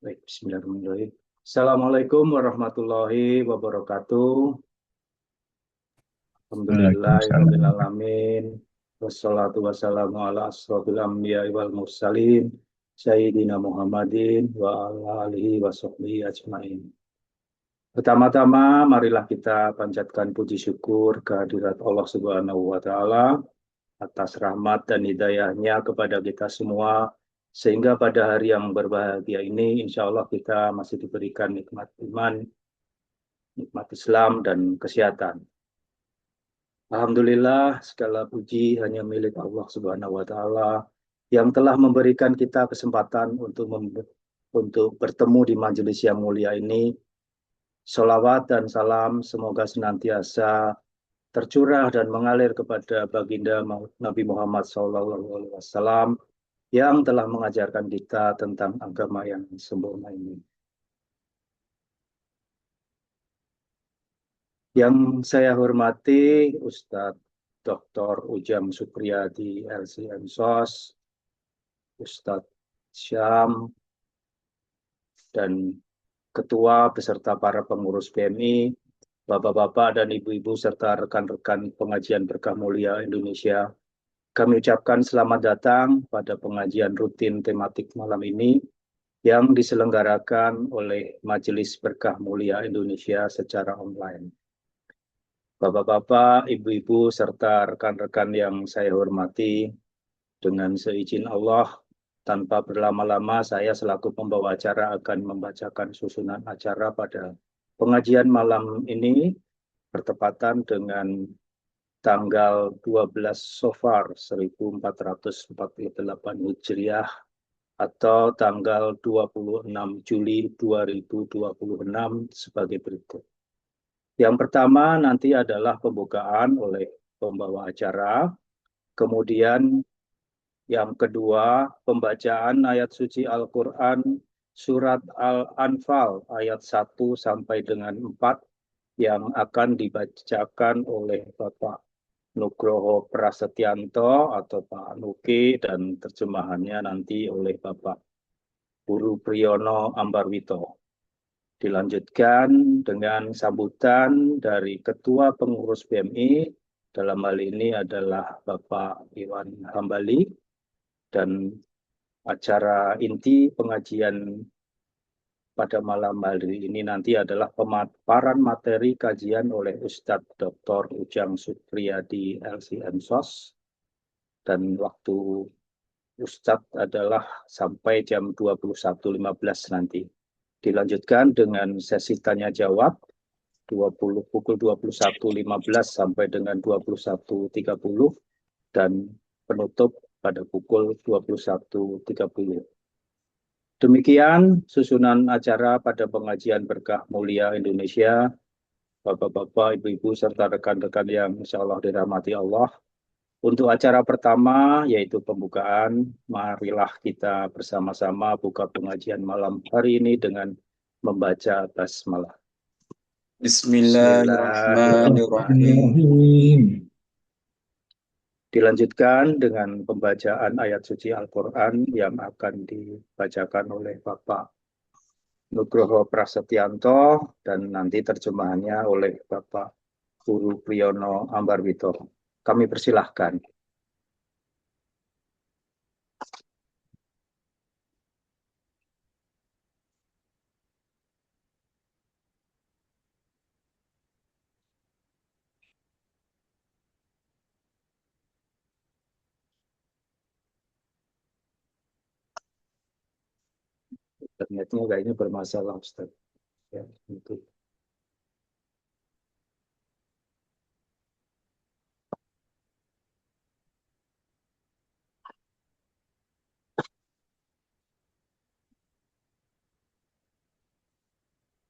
Baik, bismillahirrahmanirrahim. Assalamualaikum warahmatullahi wabarakatuh. Waalaikumsalam. Alhamdulillahirrahmanirrahim. Wassalatu wassalamu ala asrofil anbiya wal mursalin. Sayyidina Muhammadin wa ala alihi wa sahbihi ajmain. Pertama-tama, marilah kita panjatkan puji syukur kehadirat Allah Subhanahu wa Ta'ala atas rahmat dan hidayahnya kepada kita semua, sehingga pada hari yang berbahagia ini, insya Allah kita masih diberikan nikmat iman, nikmat Islam, dan kesehatan. Alhamdulillah, segala puji hanya milik Allah Subhanahu wa Ta'ala yang telah memberikan kita kesempatan untuk bertemu di majelis yang mulia ini. Salawat dan salam semoga senantiasa tercurah dan mengalir kepada baginda Nabi Muhammad SAW yang telah mengajarkan kita tentang agama yang sempurna ini. Yang saya hormati Ustadz Dr. Ujang Supriyadi LCM SOS, Ustadz Syam, dan Ketua beserta para pengurus PMI, Bapak-bapak dan Ibu-ibu serta rekan-rekan pengajian Berkah Mulia Indonesia. Kami ucapkan selamat datang pada pengajian rutin tematik malam ini yang diselenggarakan oleh Majelis Berkah Mulia Indonesia secara online. Bapak-bapak, ibu-ibu, serta rekan-rekan yang saya hormati, dengan seizin Allah, tanpa berlama-lama saya selaku pembawa acara akan membacakan susunan acara pada pengajian malam ini bertepatan dengan tanggal 12 Safar 1448 Hijriah atau tanggal 26 Juli 2026 sebagai berikut. Yang pertama nanti adalah pembukaan oleh pembawa acara, kemudian yang kedua pembacaan ayat suci Al-Quran surat Al-Anfal ayat 1 sampai dengan 4 yang akan dibacakan oleh Bapak Nugroho Prasetyanto atau Pak Nuki dan terjemahannya nanti oleh Bapak Guru Priyono Ambarwito. Dilanjutkan dengan sambutan dari Ketua Pengurus PMI, dalam hal ini adalah Bapak Iwan Hambali, dan acara inti pengajian pada malam hari ini nanti adalah pemaparan materi kajian oleh Ustadz Dr. Ujang Supriyadi LCM SOS, dan waktu Ustadz adalah sampai jam 21.15 nanti. Dilanjutkan dengan sesi tanya jawab pukul 21.15 sampai dengan 21.30 dan penutup pada pukul 21.30. Demikian susunan acara pada pengajian Berkah Mulia Indonesia. Bapak-bapak, ibu-ibu, serta rekan-rekan yang insya Allah dirahmati Allah. Untuk acara pertama, yaitu pembukaan, marilah kita bersama-sama buka pengajian malam hari ini dengan membaca basmalah. Bismillahirrahmanirrahim. Bismillahirrahmanirrahim. Bismillahirrahmanirrahim. Dilanjutkan dengan pembacaan ayat suci Al-Quran yang akan dibacakan oleh Bapak Nugroho Prasetyanto dan nanti terjemahannya oleh Bapak Guru Priyono Ambarwito. Kami persilahkan. Internetnya kayaknya bermasalah, Ustaz. Ya, itu.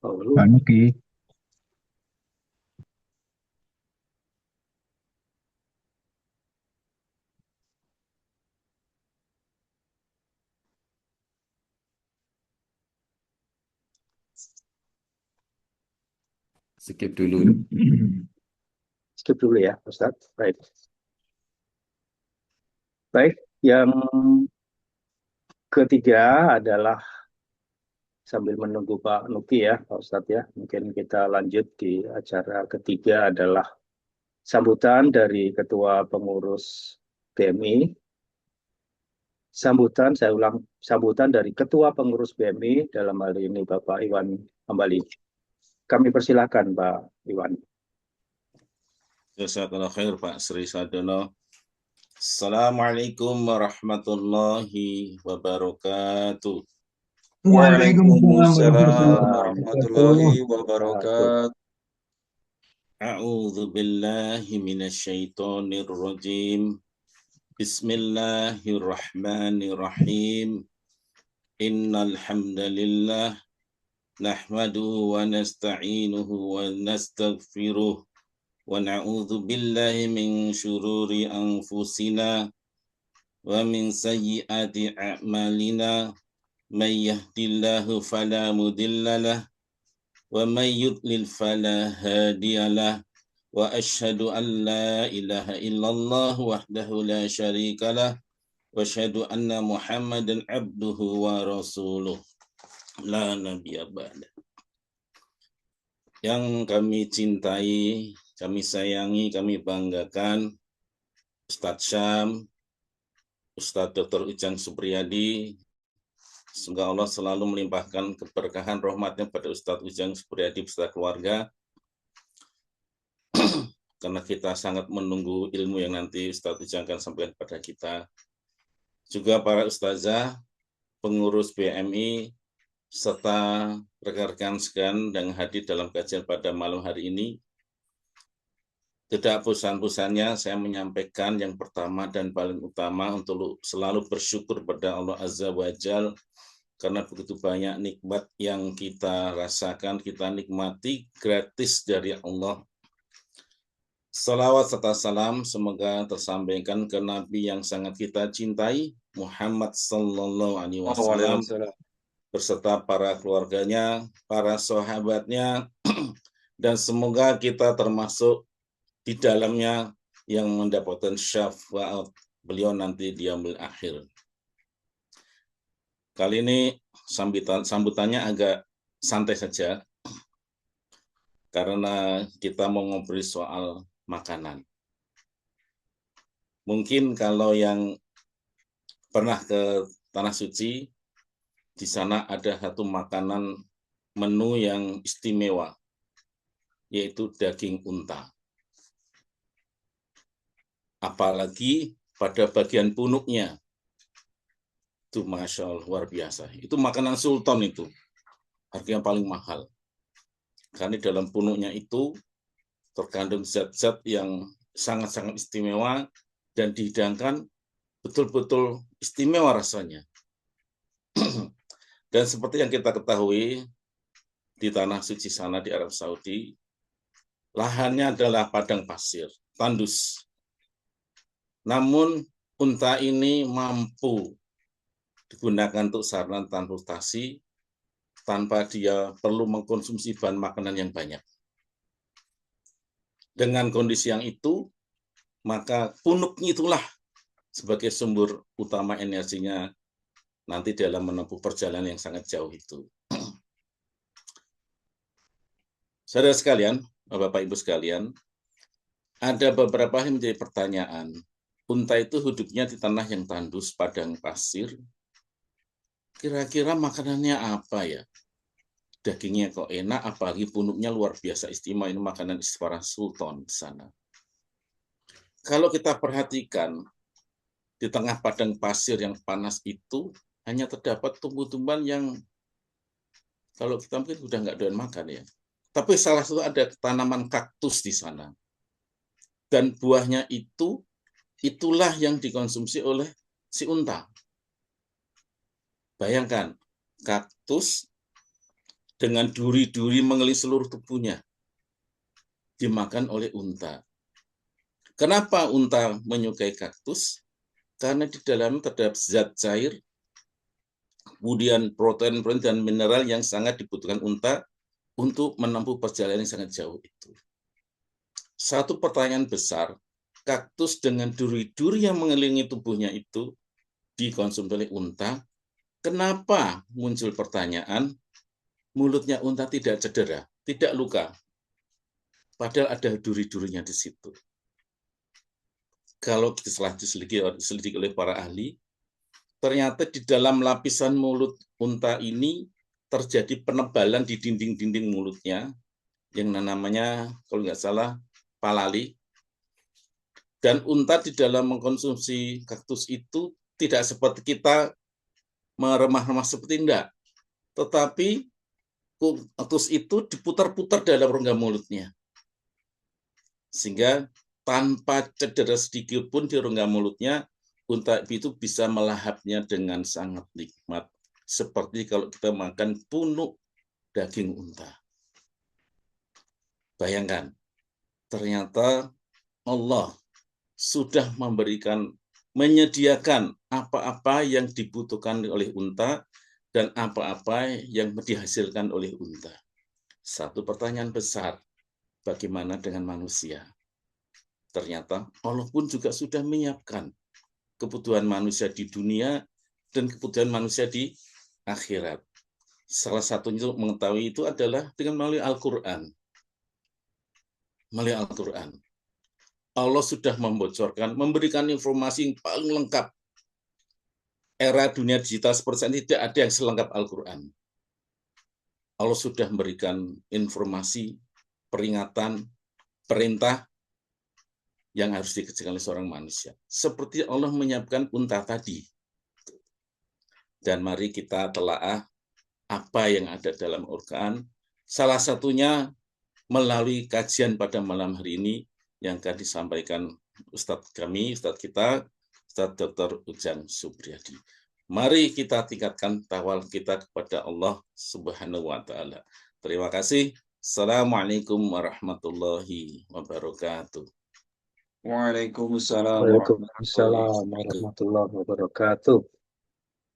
Oh, lu Pak Nuki, Skip dulu. skip dulu ya, Ustaz. Baik. Baik, yang ketiga adalah sambil menunggu Pak Nuki ya, Pak Ustadz ya, mungkin kita lanjut di acara ketiga adalah sambutan dari Ketua Pengurus BMI. Saya ulang, sambutan dari Ketua Pengurus BMI dalam hal ini Bapak Iwan Hambali. Kami persilakan Pak Iwan. Jazakallah khair Pak Sri Sadono. Assalamualaikum warahmatullahi wabarakatuh. Waalaikumsalam warahmatullahi wabarakatuh. A'udzu billahi minasyaitonir rajim. Bismillahirrahmanirrahim. Innal hamdalillah nahmaduhu wa nasta'inuhu wa nastaghfiruh wa na'udzu billahi min syururi anfusina wa min sayyiati a'malina may yahdihillahu fala mudhillalah wa may yudlil fala hadiyalah wa asyhadu an la ilaha illallah wahdahu la syarikalah wa asyhadu anna Muhammadan abduhu wa rasuluh la nabiyya ba'da. Yang kami cintai, kami sayangi, kami banggakan Ustadz Syam, Ustadz Dr. Ujang Supriyadi. Semoga Allah selalu melimpahkan keberkahan rahmatnya pada Ustadz Ujang Supriyadi beserta keluarga. Karena kita sangat menunggu ilmu yang nanti Ustadz Ujang akan sampaikan kepada kita. Juga para ustazah, pengurus BMI, serta rekan-rekan sekalian yang hadir dalam kajian pada malam hari ini. Tidak bosan-bosannya saya menyampaikan yang pertama dan paling utama untuk selalu bersyukur pada Allah Azza wa Jalla karena begitu banyak nikmat yang kita rasakan, kita nikmati gratis dari Allah. Salawat serta salam semoga tersampaikan ke Nabi yang sangat kita cintai, Muhammad Sallallahu Alaihi Wasallam, beserta para keluarganya, para sahabatnya, dan semoga kita termasuk di dalamnya yang mendapatkan syafaat beliau nanti di yaumil akhir. Kali ini sambutannya agak santai saja, karena kita mau ngobrol soal makanan. Mungkin kalau yang pernah ke Tanah Suci, di sana ada satu makanan menu yang istimewa, yaitu daging unta. Apalagi pada bagian punuknya, itu Masya Allah, luar biasa. Itu makanan sultan itu, harganya paling mahal. Karena dalam punuknya itu terkandung zat-zat yang sangat-sangat istimewa dan dihidangkan betul-betul istimewa rasanya. Dan seperti yang kita ketahui, di Tanah Suci sana di Arab Saudi, lahannya adalah padang pasir, tandus. Namun unta ini mampu digunakan untuk sarana transportasi tanpa dia perlu mengkonsumsi bahan makanan yang banyak. Dengan kondisi yang itu, maka punuknya itulah sebagai sumber utama energinya nanti dalam menempuh perjalanan yang sangat jauh itu. Saudara sekalian, Bapak Ibu sekalian, ada beberapa yang menjadi pertanyaan. Unta itu hidupnya di tanah yang tandus, padang pasir. Kira-kira makanannya apa ya? Dagingnya kok enak, apalagi punuknya luar biasa istimewa. Ini makanan para sultan di sana. Kalau kita perhatikan, di tengah padang pasir yang panas itu, hanya terdapat tumbuh-tumbuhan yang kalau kita mungkin udah nggak doyan makan ya. Tapi salah satu ada tanaman kaktus di sana. Dan buahnya itu, itulah yang dikonsumsi oleh si unta. Bayangkan, kaktus dengan duri-duri mengelilingi seluruh tubuhnya dimakan oleh unta. Kenapa unta menyukai kaktus? Karena di dalamnya terdapat zat cair, kemudian protein dan mineral yang sangat dibutuhkan unta untuk menempuh perjalanan yang sangat jauh itu. Satu pertanyaan besar, kaktus dengan duri-duri yang mengelilingi tubuhnya itu dikonsumsi oleh unta. Kenapa muncul pertanyaan? mulutnya unta tidak cedera, tidak luka. Padahal ada duri-durinya di situ. Kalau setelah diselidiki oleh para ahli, ternyata di dalam lapisan mulut unta ini terjadi penebalan di dinding-dinding mulutnya, yang namanya, kalau nggak salah, palali. Dan unta di dalam mengkonsumsi kaktus itu tidak seperti kita meremah-remah seperti enggak. Tetapi kaktus itu diputar-putar dalam rongga mulutnya. Sehingga tanpa cedera sedikit pun di rongga mulutnya, unta itu bisa melahapnya dengan sangat nikmat. Seperti kalau kita makan punuk daging unta. Bayangkan, ternyata Allah sudah menyediakan apa-apa yang dibutuhkan oleh unta dan apa-apa yang dihasilkan oleh unta. Satu pertanyaan besar, bagaimana dengan manusia? Ternyata Allah pun juga sudah menyiapkan kebutuhan manusia di dunia dan kebutuhan manusia di akhirat. Salah satunya untuk mengetahui itu adalah dengan melalui Al-Quran. Melalui Al-Quran. Allah sudah membocorkan, memberikan informasi yang paling lengkap. Era dunia digital seperti ini tidak ada yang selengkap Al-Quran. Allah sudah memberikan informasi, peringatan, perintah yang harus dikerjakan oleh seorang manusia. Seperti Allah menyiapkan unta tadi. Dan mari kita telaah apa yang ada dalam Al-Quran. Salah satunya melalui kajian pada malam hari ini yang akan disampaikan Ustadz kami, Ustadz kita, Ustadz Dr. Ujang Supriyadi. Mari kita tingkatkan tawal kita kepada Allah Subhanahu wa Ta'ala. Terima kasih. Assalamualaikum warahmatullahi wabarakatuh. Waalaikumsalam Waalaikumsalam warahmatullahi wabarakatuh.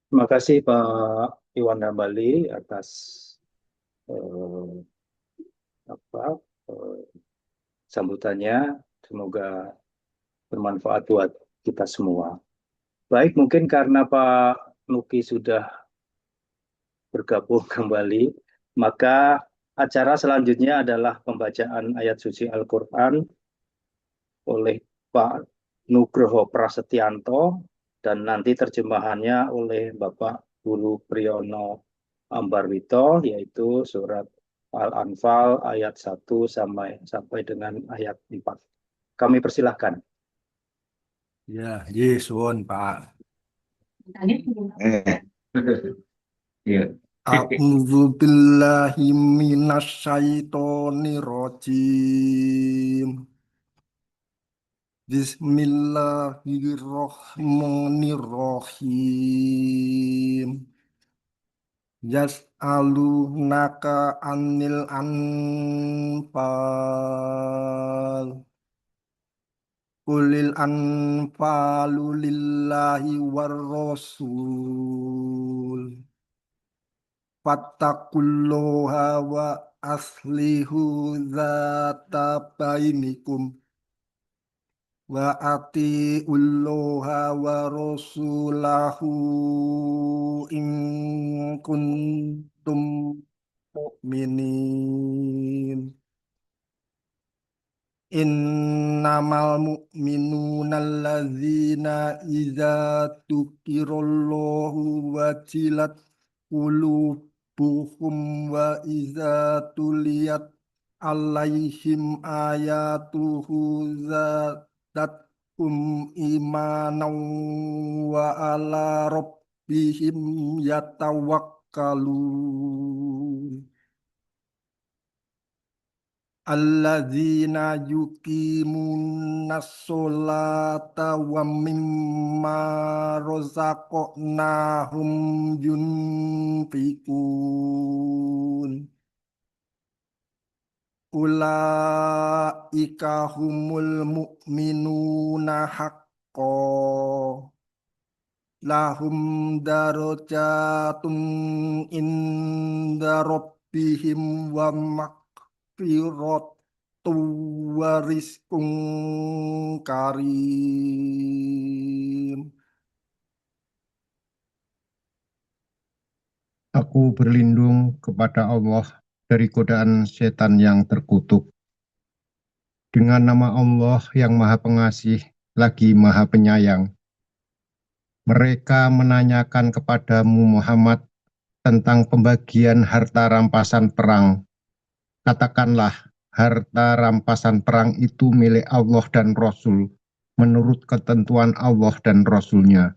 Terima kasih Pak Iwan Hambali atas sambutannya. Semoga bermanfaat buat kita semua. Baik, mungkin karena Pak Nuki sudah bergabung kembali, maka acara selanjutnya adalah pembacaan ayat suci Al-Quran oleh Pak Nugroho Prasetyanto dan nanti terjemahannya oleh Bapak Guru Priyono Ambarwito, yaitu surat Al-Anfal ayat 1 sampai dengan ayat 4. Kami persilahkan. Ya, Yesus, Pak. Ya. A'udzu billahi minasyaitonir rajim. Bismillahirrahmanirrahim. Yas'alunaka anil anfal. Qulil anfalu lillahi war rasul. Fattaqullaha wa aslihu dzata bainikum wa atiullaha wa rasulahu in kuntum mu'minin. Innamal mu'minuna alladzina idza dzukirallahu wajilat qulubuhum wa idza tuliyat alaihim ayatuhu zadathum imanan wa ala rabbihim yatawakkalun. Alladzina yuqimuna sholata wa mimma razaqnahum yunfiqun. Ulaika humul mu'minuna haqqan. Lahum darajatun inda rabbihim wa maghfiratu wa rizqun karim. Aku berlindung kepada Allah dari godaan setan yang terkutuk. Dengan nama Allah yang Maha Pengasih, lagi Maha Penyayang. Mereka menanyakan kepadamu Muhammad tentang pembagian harta rampasan perang. Katakanlah, harta rampasan perang itu milik Allah dan Rasul, menurut ketentuan Allah dan Rasul-Nya.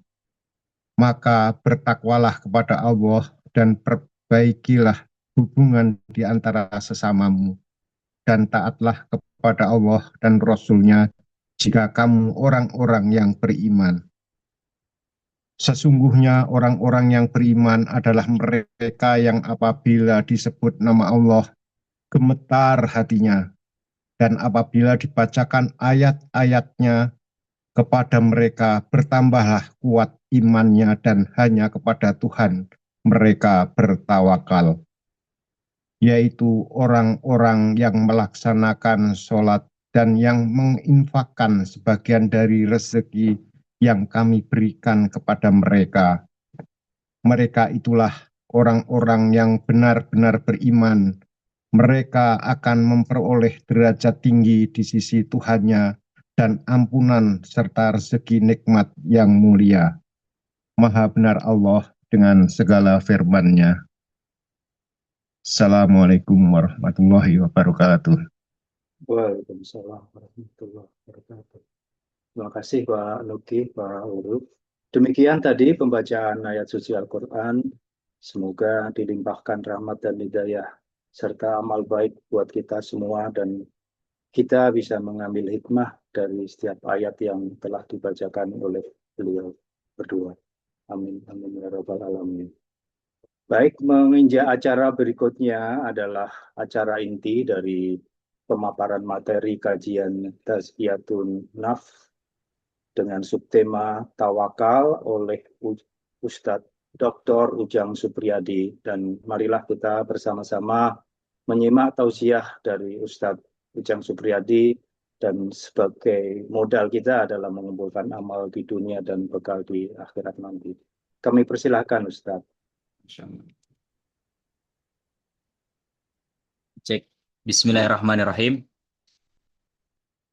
Maka bertakwalah kepada Allah dan perbaikilah hubungan di antara sesamamu, dan taatlah kepada Allah dan Rasul-Nya jika kamu orang-orang yang beriman. Sesungguhnya orang-orang yang beriman adalah mereka yang apabila disebut nama Allah, gemetar hatinya, dan apabila dibacakan ayat-ayatnya kepada mereka, bertambahlah kuat imannya dan hanya kepada Tuhan mereka bertawakal, yaitu orang-orang yang melaksanakan sholat dan yang menginfakkan sebagian dari rezeki yang kami berikan kepada mereka. Mereka itulah orang-orang yang benar-benar beriman. Mereka akan memperoleh derajat tinggi di sisi Tuhannya dan ampunan serta rezeki nikmat yang mulia. Maha benar Allah dengan segala firman-Nya. Assalamualaikum warahmatullahi wabarakatuh. Waalaikumsalam warahmatullahi wabarakatuh. Terima kasih Pak Nuki, Pak Uruf. Demikian tadi pembacaan ayat suci Al-Quran. Semoga dilimpahkan rahmat dan hidayah serta amal baik buat kita semua dan kita bisa mengambil hikmah dari setiap ayat yang telah dibacakan oleh beliau berdua. Amin. Amin. Ya Rabbal Alamin. Baik, menginjak acara berikutnya adalah acara inti dari pemaparan materi kajian Tazkiyatun Nafs dengan subtema Tawakal oleh Ustadz Dr. Ujang Supriyadi. Dan marilah kita bersama-sama menyimak tausiah dari Ustadz Ujang Supriyadi, dan sebagai modal kita adalah mengumpulkan amal di dunia dan bekal di akhirat nanti. Kami persilahkan Ustadz. Cek. Bismillahirrahmanirrahim.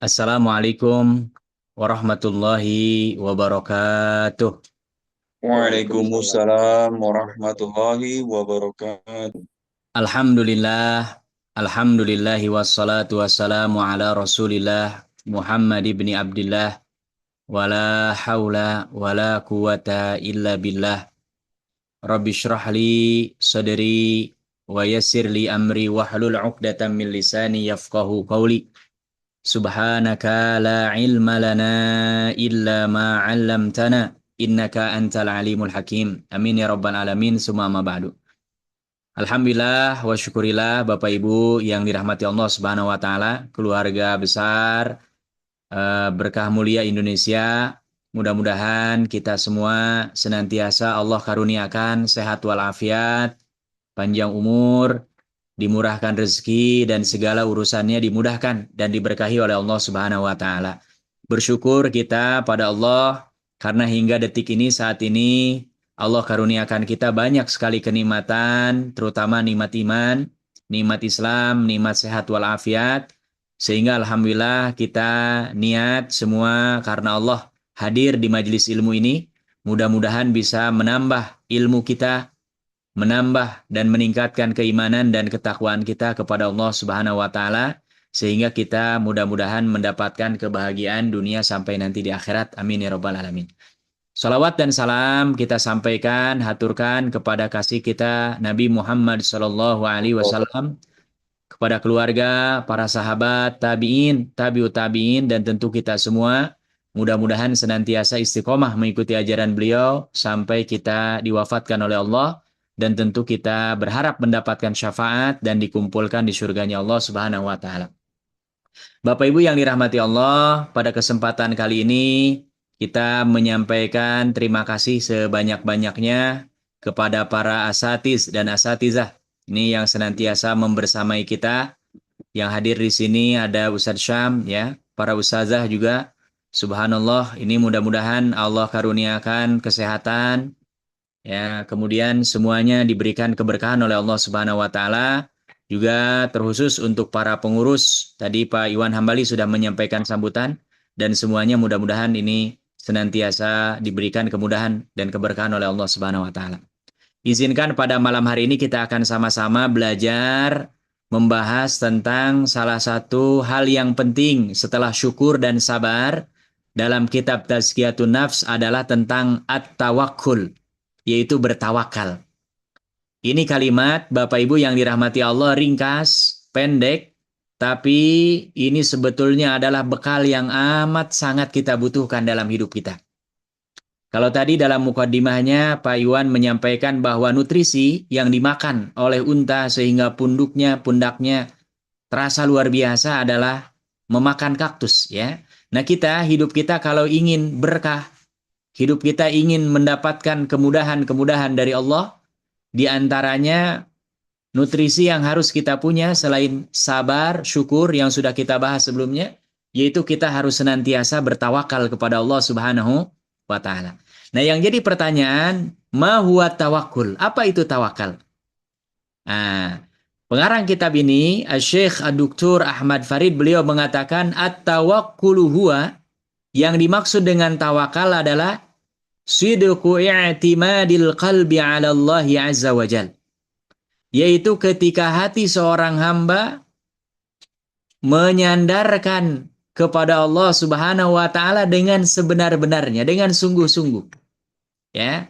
Assalamualaikum warahmatullahi wabarakatuh. Waalaikumsalam warahmatullahi wabarakatuh. Alhamdulillahi wassalatu wassalamu ala Rasulillah Muhammad ibni Abdillah wala haula wala quwata illa billah. Rabbi syrah li sadri wa yassir li amri wahlul 'uqdatam min lisani yafqahu qawli. Subhanaka la ilma lana illa ma 'allamtana innaka antal alimul hakim. Amin ya rabbal alamin. Summa ma ba'du. Alhamdulillah wa syukurillah Bapak Ibu yang dirahmati Allah Subhanahu wa taala, keluarga besar Berkah Mulia Indonesia. Mudah-mudahan kita semua senantiasa Allah karuniakan sehat walafiat, panjang umur, dimurahkan rezeki, dan segala urusannya dimudahkan dan diberkahi oleh Allah Subhanahu wa taala. Bersyukur kita pada Allah karena hingga detik ini, saat ini, Allah karuniakan kita banyak sekali kenikmatan, terutama nikmat iman, nikmat Islam, nikmat sehat walafiat, sehingga alhamdulillah kita niat semua karena Allah hadir di majelis ilmu ini, mudah-mudahan bisa menambah ilmu kita, menambah dan meningkatkan keimanan dan ketakwaan kita kepada Allah Subhanahu wa taala, sehingga kita mudah-mudahan mendapatkan kebahagiaan dunia sampai nanti di akhirat. Amin ya rabbal alamin. Salawat dan salam kita sampaikan, haturkan kepada kasih kita Nabi Muhammad sallallahu alaihi wasallam, kepada keluarga, para sahabat, tabi'in, tabi'ut tabi'in, dan tentu kita semua. Mudah-mudahan senantiasa istiqomah mengikuti ajaran beliau sampai kita diwafatkan oleh Allah, dan tentu kita berharap mendapatkan syafaat dan dikumpulkan di surganya Allah Subhanahu wa taala. Bapak Ibu yang dirahmati Allah, pada kesempatan kali ini kita menyampaikan terima kasih sebanyak-banyaknya kepada para asatiz dan asatizah ini yang senantiasa membersamai kita. Yang hadir di sini ada Ustadz Syam, ya, para ustazah juga. Subhanallah, ini mudah-mudahan Allah karuniakan kesehatan, ya. Kemudian semuanya diberikan keberkahan oleh Allah Subhanahu wa taala. Juga terkhusus untuk para pengurus. Tadi Pak Iwan Hambali sudah menyampaikan sambutan dan semuanya mudah-mudahan ini senantiasa diberikan kemudahan dan keberkahan oleh Allah Subhanahu wa taala. Izinkan pada malam hari ini kita akan sama-sama belajar membahas tentang salah satu hal yang penting setelah syukur dan sabar dalam kitab Tazkiyatun Nafs adalah tentang at-tawakkul, yaitu bertawakal. Ini kalimat Bapak Ibu yang dirahmati Allah ringkas, pendek, tapi ini sebetulnya adalah bekal yang amat sangat kita butuhkan dalam hidup kita. Kalau tadi dalam mukaddimahnya Pak Iwan menyampaikan bahwa nutrisi yang dimakan oleh unta sehingga pundaknya terasa luar biasa adalah memakan kaktus, ya. Nah, hidup kita kalau ingin berkah, hidup kita ingin mendapatkan kemudahan-kemudahan dari Allah, di antaranya nutrisi yang harus kita punya selain sabar, syukur yang sudah kita bahas sebelumnya, yaitu kita harus senantiasa bertawakal kepada Allah Subhanahu wa taala. Nah, yang jadi pertanyaan, ma huwa tawakkul? Apa itu tawakal? Nah, pengarang kitab ini, Syekh Dr. Ahmad Farid, beliau mengatakan at-tawakkulu huwa, yang dimaksud dengan tawakal adalah sidqu i'timadil qalbi 'ala Allah azza wa jal. Yaitu ketika hati seorang hamba menyandarkan kepada Allah Subhanahu wa taala dengan sebenar-benarnya, dengan sungguh-sungguh. Ya.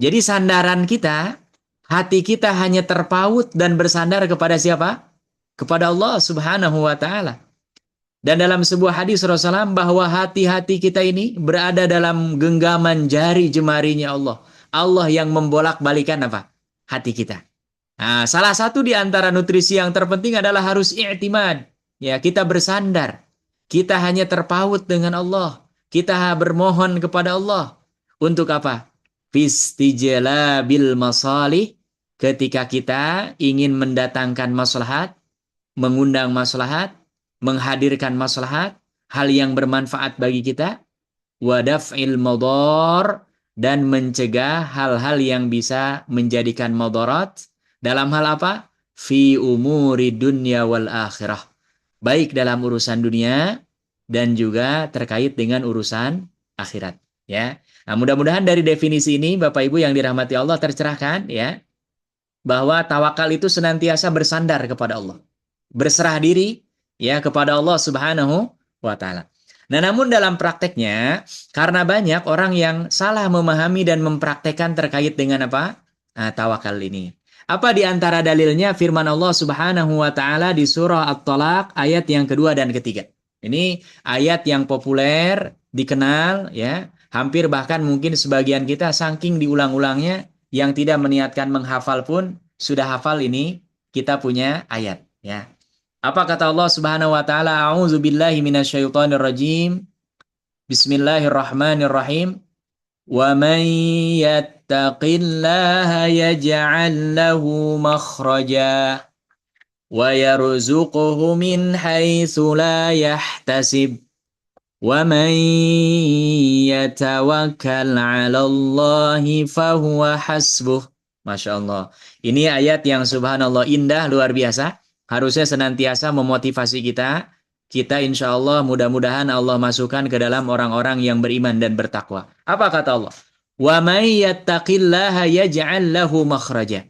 Jadi sandaran kita, hati kita hanya terpaut dan bersandar kepada siapa? Kepada Allah Subhanahu wa taala. Dan dalam sebuah hadis Rasulullah bahwa hati-hati kita ini berada dalam genggaman jari jemarinya Allah. Allah yang membolak-balikan apa? Hati kita. Nah, salah satu di antara nutrisi yang terpenting adalah harus i'timad. Ya, kita bersandar. Kita hanya terpaut dengan Allah. Kita bermohon kepada Allah. Untuk apa? Fistijlabil masalih. Ketika kita ingin mendatangkan maslahat, mengundang maslahat, menghadirkan maslahat, hal yang bermanfaat bagi kita, wadaf'il madar, dan mencegah hal-hal yang bisa menjadikan madarat dalam hal apa? Fi umuri dunya wal akhirah. Baik dalam urusan dunia dan juga terkait dengan urusan akhirat, ya. Nah, mudah-mudahan dari definisi ini Bapak Ibu yang dirahmati Allah tercerahkan, ya, bahwa tawakal itu senantiasa bersandar kepada Allah, berserah diri, ya, kepada Allah Subhanahu wa taala. Nah, namun dalam prakteknya, karena banyak orang yang salah memahami dan mempraktekkan terkait dengan apa? Nah, tawakal ini. Apa di antara dalilnya? Firman Allah Subhanahu wa taala di surah At-Talaq ayat yang kedua dan ketiga. Ini ayat yang populer, dikenal, ya. Hampir bahkan mungkin sebagian kita saking diulang-ulangnya yang tidak meniatkan menghafal pun sudah hafal ini kita punya ayat, ya. Apa kata Allah Subhanahu wa taala? A'udzu billahi minasyaitonir rajim. Bismillahirrahmanirrahim. Wa man yattaqillaha yaj'al lahu makhraja wa yarzuquhu min haitsu la yahtasib. Wa man yatawakkal 'ala Allahi fahuwa hasbuh. Masya Allah. Ini ayat yang subhanallah indah, luar biasa. Harusnya senantiasa memotivasi kita. Kita insya Allah mudah-mudahan Allah masukkan ke dalam orang-orang yang beriman dan bertakwa. Apa kata Allah? Wa may yattaqillaha yaj'al lahu makhraja.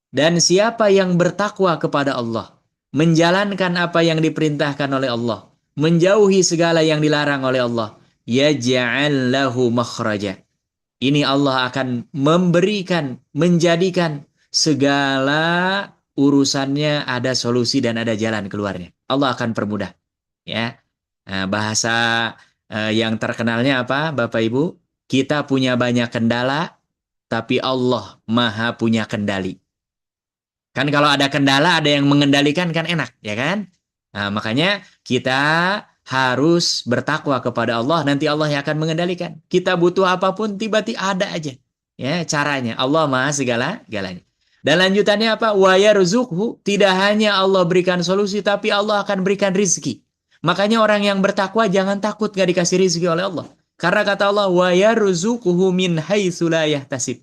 Dan siapa yang bertakwa kepada Allah, menjalankan apa yang diperintahkan oleh Allah, menjauhi segala yang dilarang oleh Allah, yaj'al lahu makhraja. Ini Allah akan memberikan, menjadikan segala urusannya ada solusi dan ada jalan keluarnya. Allah akan permudah. Ya, nah, bahasa yang terkenalnya apa, Bapak Ibu? Kita punya banyak kendala, tapi Allah Maha punya kendali. Kan kalau ada kendala, ada yang mengendalikan kan enak, ya kan? Nah, makanya kita harus bertakwa kepada Allah, nanti Allah yang akan mengendalikan. Kita butuh apapun, tiba-tiba ada aja, ya, caranya. Allah Maha segala-galanya. Dan lanjutannya apa? Wa yarzuqhu, tidak hanya Allah berikan solusi, tapi Allah akan berikan rizki. Makanya orang yang bertakwa jangan takut gak dikasih rizki oleh Allah. Karena kata Allah, wa yarzuquhu min haitsu la yahtasib.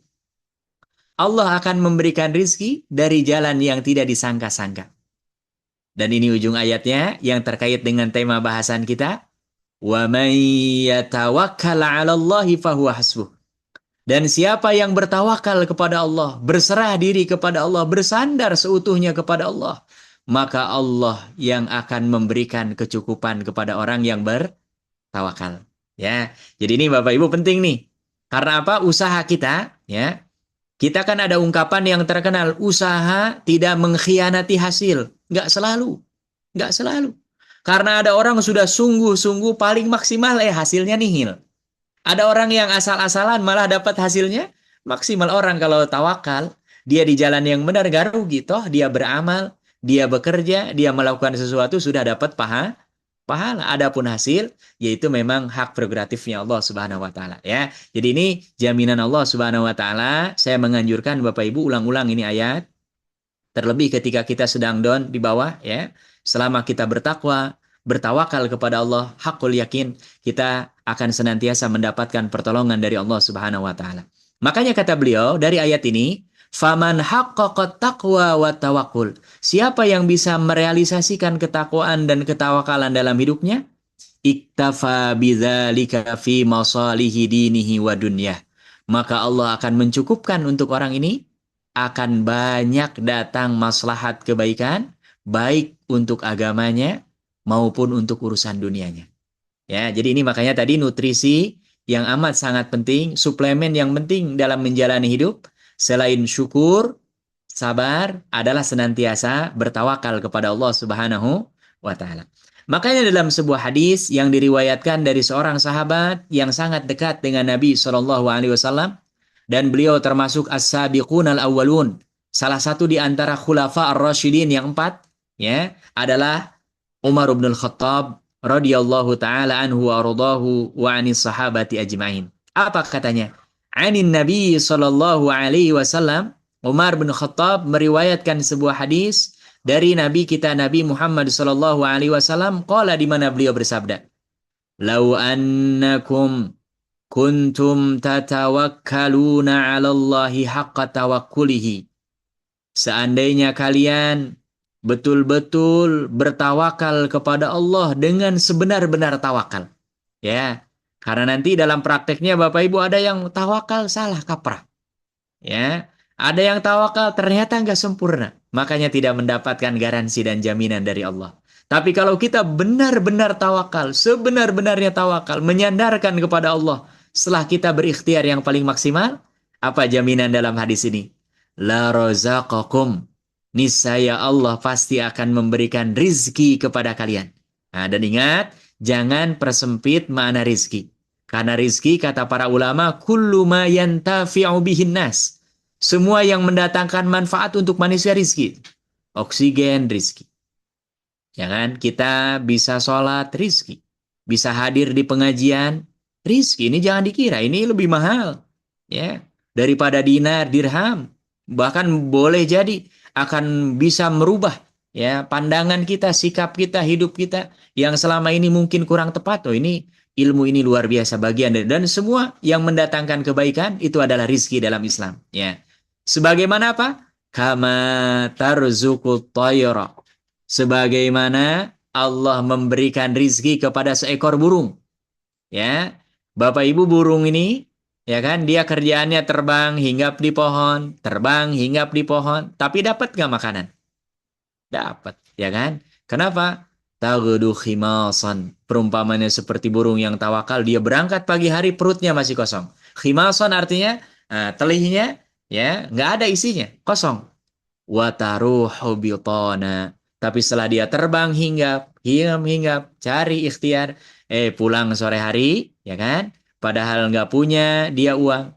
Allah akan memberikan rizki dari jalan yang tidak disangka-sangka. Dan ini ujung ayatnya yang terkait dengan tema bahasan kita. Wa may yatawakkal 'ala Allahi fahuwa hasbuh. Dan siapa yang bertawakal kepada Allah, berserah diri kepada Allah, bersandar seutuhnya kepada Allah, maka Allah yang akan memberikan kecukupan kepada orang yang bertawakal. Ya, jadi ini Bapak Ibu penting nih. Karena apa? Usaha kita, ya. Kita kan ada ungkapan yang terkenal, usaha tidak mengkhianati hasil. Nggak selalu. Nggak selalu. Karena ada orang sudah sungguh-sungguh paling maksimal, hasilnya nihil. Ada orang yang asal-asalan malah dapat hasilnya maksimal. Orang kalau tawakal, dia di jalan yang benar, gak rugi. Toh dia beramal, dia bekerja, dia melakukan sesuatu, sudah dapat pahala. Adapun hasil, yaitu memang hak prerogatifnya Allah Subhanahu wa Ta'ala. Ya. Jadi ini jaminan Allah Subhanahu wa Ta'ala. Saya menganjurkan Bapak Ibu ulang-ulang ini ayat. Terlebih ketika kita sedang down di bawah, ya. Selama kita bertakwa, bertawakal kepada Allah, hakul yakin, kita akan senantiasa mendapatkan pertolongan dari Allah Subhanahu wa Ta'ala. Makanya kata beliau dari ayat ini, faman haqqaqat taqwa wa tawakkul. Siapa yang bisa merealisasikan ketakwaan dan ketawakalan dalam hidupnya, iktafa bidzalika fi masalihi dinihi wa dunyah. Maka Allah akan mencukupkan untuk orang ini, akan banyak datang maslahat kebaikan, baik untuk agamanya maupun untuk urusan dunianya. Ya, jadi ini makanya tadi nutrisi yang amat sangat penting, suplemen yang penting dalam menjalani hidup, selain syukur, sabar, adalah senantiasa bertawakal kepada Allah Subhanahu wa Ta'ala. Makanya dalam sebuah hadis yang diriwayatkan dari seorang sahabat yang sangat dekat dengan Nabi SAW, dan beliau termasuk as-sabiqun al-awwalun, salah satu di antara khulafa ar-rasyidin yang 4, ya, adalah Umar bin Khattab radhiyallahu taala anhu wa radahu wa anis sahabati ajmain. Apa katanya? Anin Nabi sallallahu alaihi wasallam, Umar bin Khattab meriwayatkan sebuah hadis dari Nabi kita Nabi Muhammad sallallahu alaihi wasallam, qala, di mana beliau bersabda, "Lau annakum kuntum tatawakkaluna 'ala Allahi haqqa tawakkulihi." Seandainya kalian betul-betul bertawakal kepada Allah dengan sebenar-benar tawakal. Ya, karena nanti dalam prakteknya Bapak Ibu ada yang tawakal salah kaprah. Ya, ada yang tawakal ternyata nggak sempurna. Makanya tidak mendapatkan garansi dan jaminan dari Allah. Tapi kalau kita benar-benar tawakal, sebenar-benarnya tawakal, menyandarkan kepada Allah, setelah kita berikhtiar yang paling maksimal, apa jaminan dalam hadis ini? La razaqakum. Niscaya Allah pasti akan memberikan rizki kepada kalian. Nah, dan ingat, jangan persempit makna rizki. Karena rizki, kata para ulama, kullu ma yantafi'u bihin nas. Semua yang mendatangkan manfaat untuk manusia rizki. Oksigen, rizki. Ya kan? Kita bisa sholat, rizki. Bisa hadir di pengajian, rizki. Ini jangan dikira, ini lebih mahal. Ya, daripada dinar, dirham. Bahkan boleh jadi akan bisa merubah, ya, pandangan kita, sikap kita, hidup kita yang selama ini mungkin kurang tepat. Oh, ini ilmu ini luar biasa bagian dari, dan semua yang mendatangkan kebaikan itu adalah rizki dalam Islam. Ya, sebagaimana apa? Kama tarzuqut tayra. Sebagaimana Allah memberikan rizki kepada seekor burung. Ya, Bapak Ibu, burung ini, ya kan, dia kerjaannya terbang, hinggap di pohon, terbang, hinggap di pohon. Tapi dapat nggak makanan? Dapat, ya kan? Kenapa? Taghdu khimasan. Perumpamannya seperti burung yang tawakal, dia berangkat pagi hari, perutnya masih kosong. Khimasan artinya, telihnya, ya, nggak ada isinya, kosong. Wa taruhu bitana. Tapi setelah dia terbang, hinggap, cari ikhtiar, pulang sore hari, ya kan? Padahal nggak punya dia uang,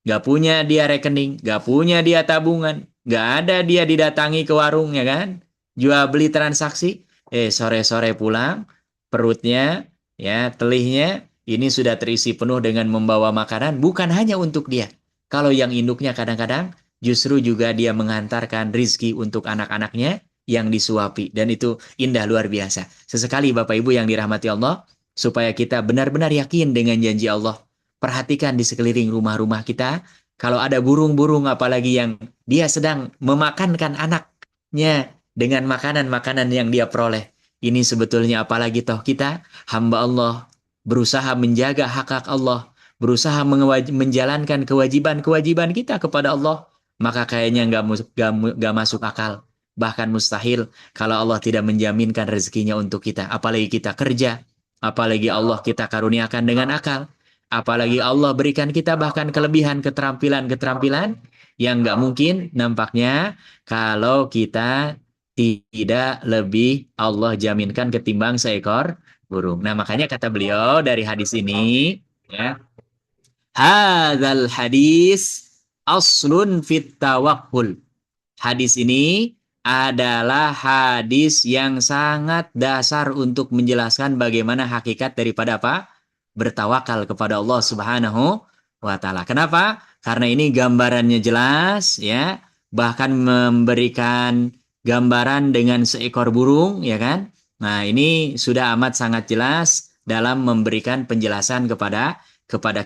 nggak punya dia rekening, nggak punya dia tabungan, nggak ada dia didatangi ke warung, ya kan? Jual beli transaksi, sore-sore pulang, perutnya, ya, telihnya, ini sudah terisi penuh dengan membawa makanan, bukan hanya untuk dia. Kalau yang induknya kadang-kadang, justru juga dia mengantarkan rizki untuk anak-anaknya yang disuapi. Dan itu indah luar biasa. Sesekali Bapak Ibu yang dirahmati Allah, supaya kita benar-benar yakin dengan janji Allah. Perhatikan di sekeliling rumah-rumah kita, Kalau ada burung-burung apalagi yang dia sedang memakankan anaknya dengan makanan-makanan yang dia peroleh. Ini sebetulnya apalagi toh kita hamba Allah berusaha menjaga hak-hak Allah, berusaha menjalankan kewajiban-kewajiban kita kepada Allah, maka kayaknya nggak masuk akal. Bahkan mustahil kalau Allah tidak menjaminkan rezekinya untuk kita. Apalagi kita kerja, apalagi Allah kita karuniakan dengan akal. Apalagi Allah berikan kita bahkan kelebihan keterampilan-keterampilan yang nggak mungkin nampaknya kalau kita tidak lebih Allah jaminkan ketimbang seekor burung. Nah, makanya kata beliau dari hadis ini, ya, hadzal hadis aslun fit tawakkul. Hadis ini adalah hadis yang sangat dasar untuk menjelaskan bagaimana hakikat daripada apa? Bertawakal kepada Allah Subhanahu wa taala. Kenapa? Karena ini gambarannya jelas ya, bahkan memberikan gambaran dengan seekor burung ya kan. Nah, ini sudah amat sangat jelas dalam memberikan penjelasan kepada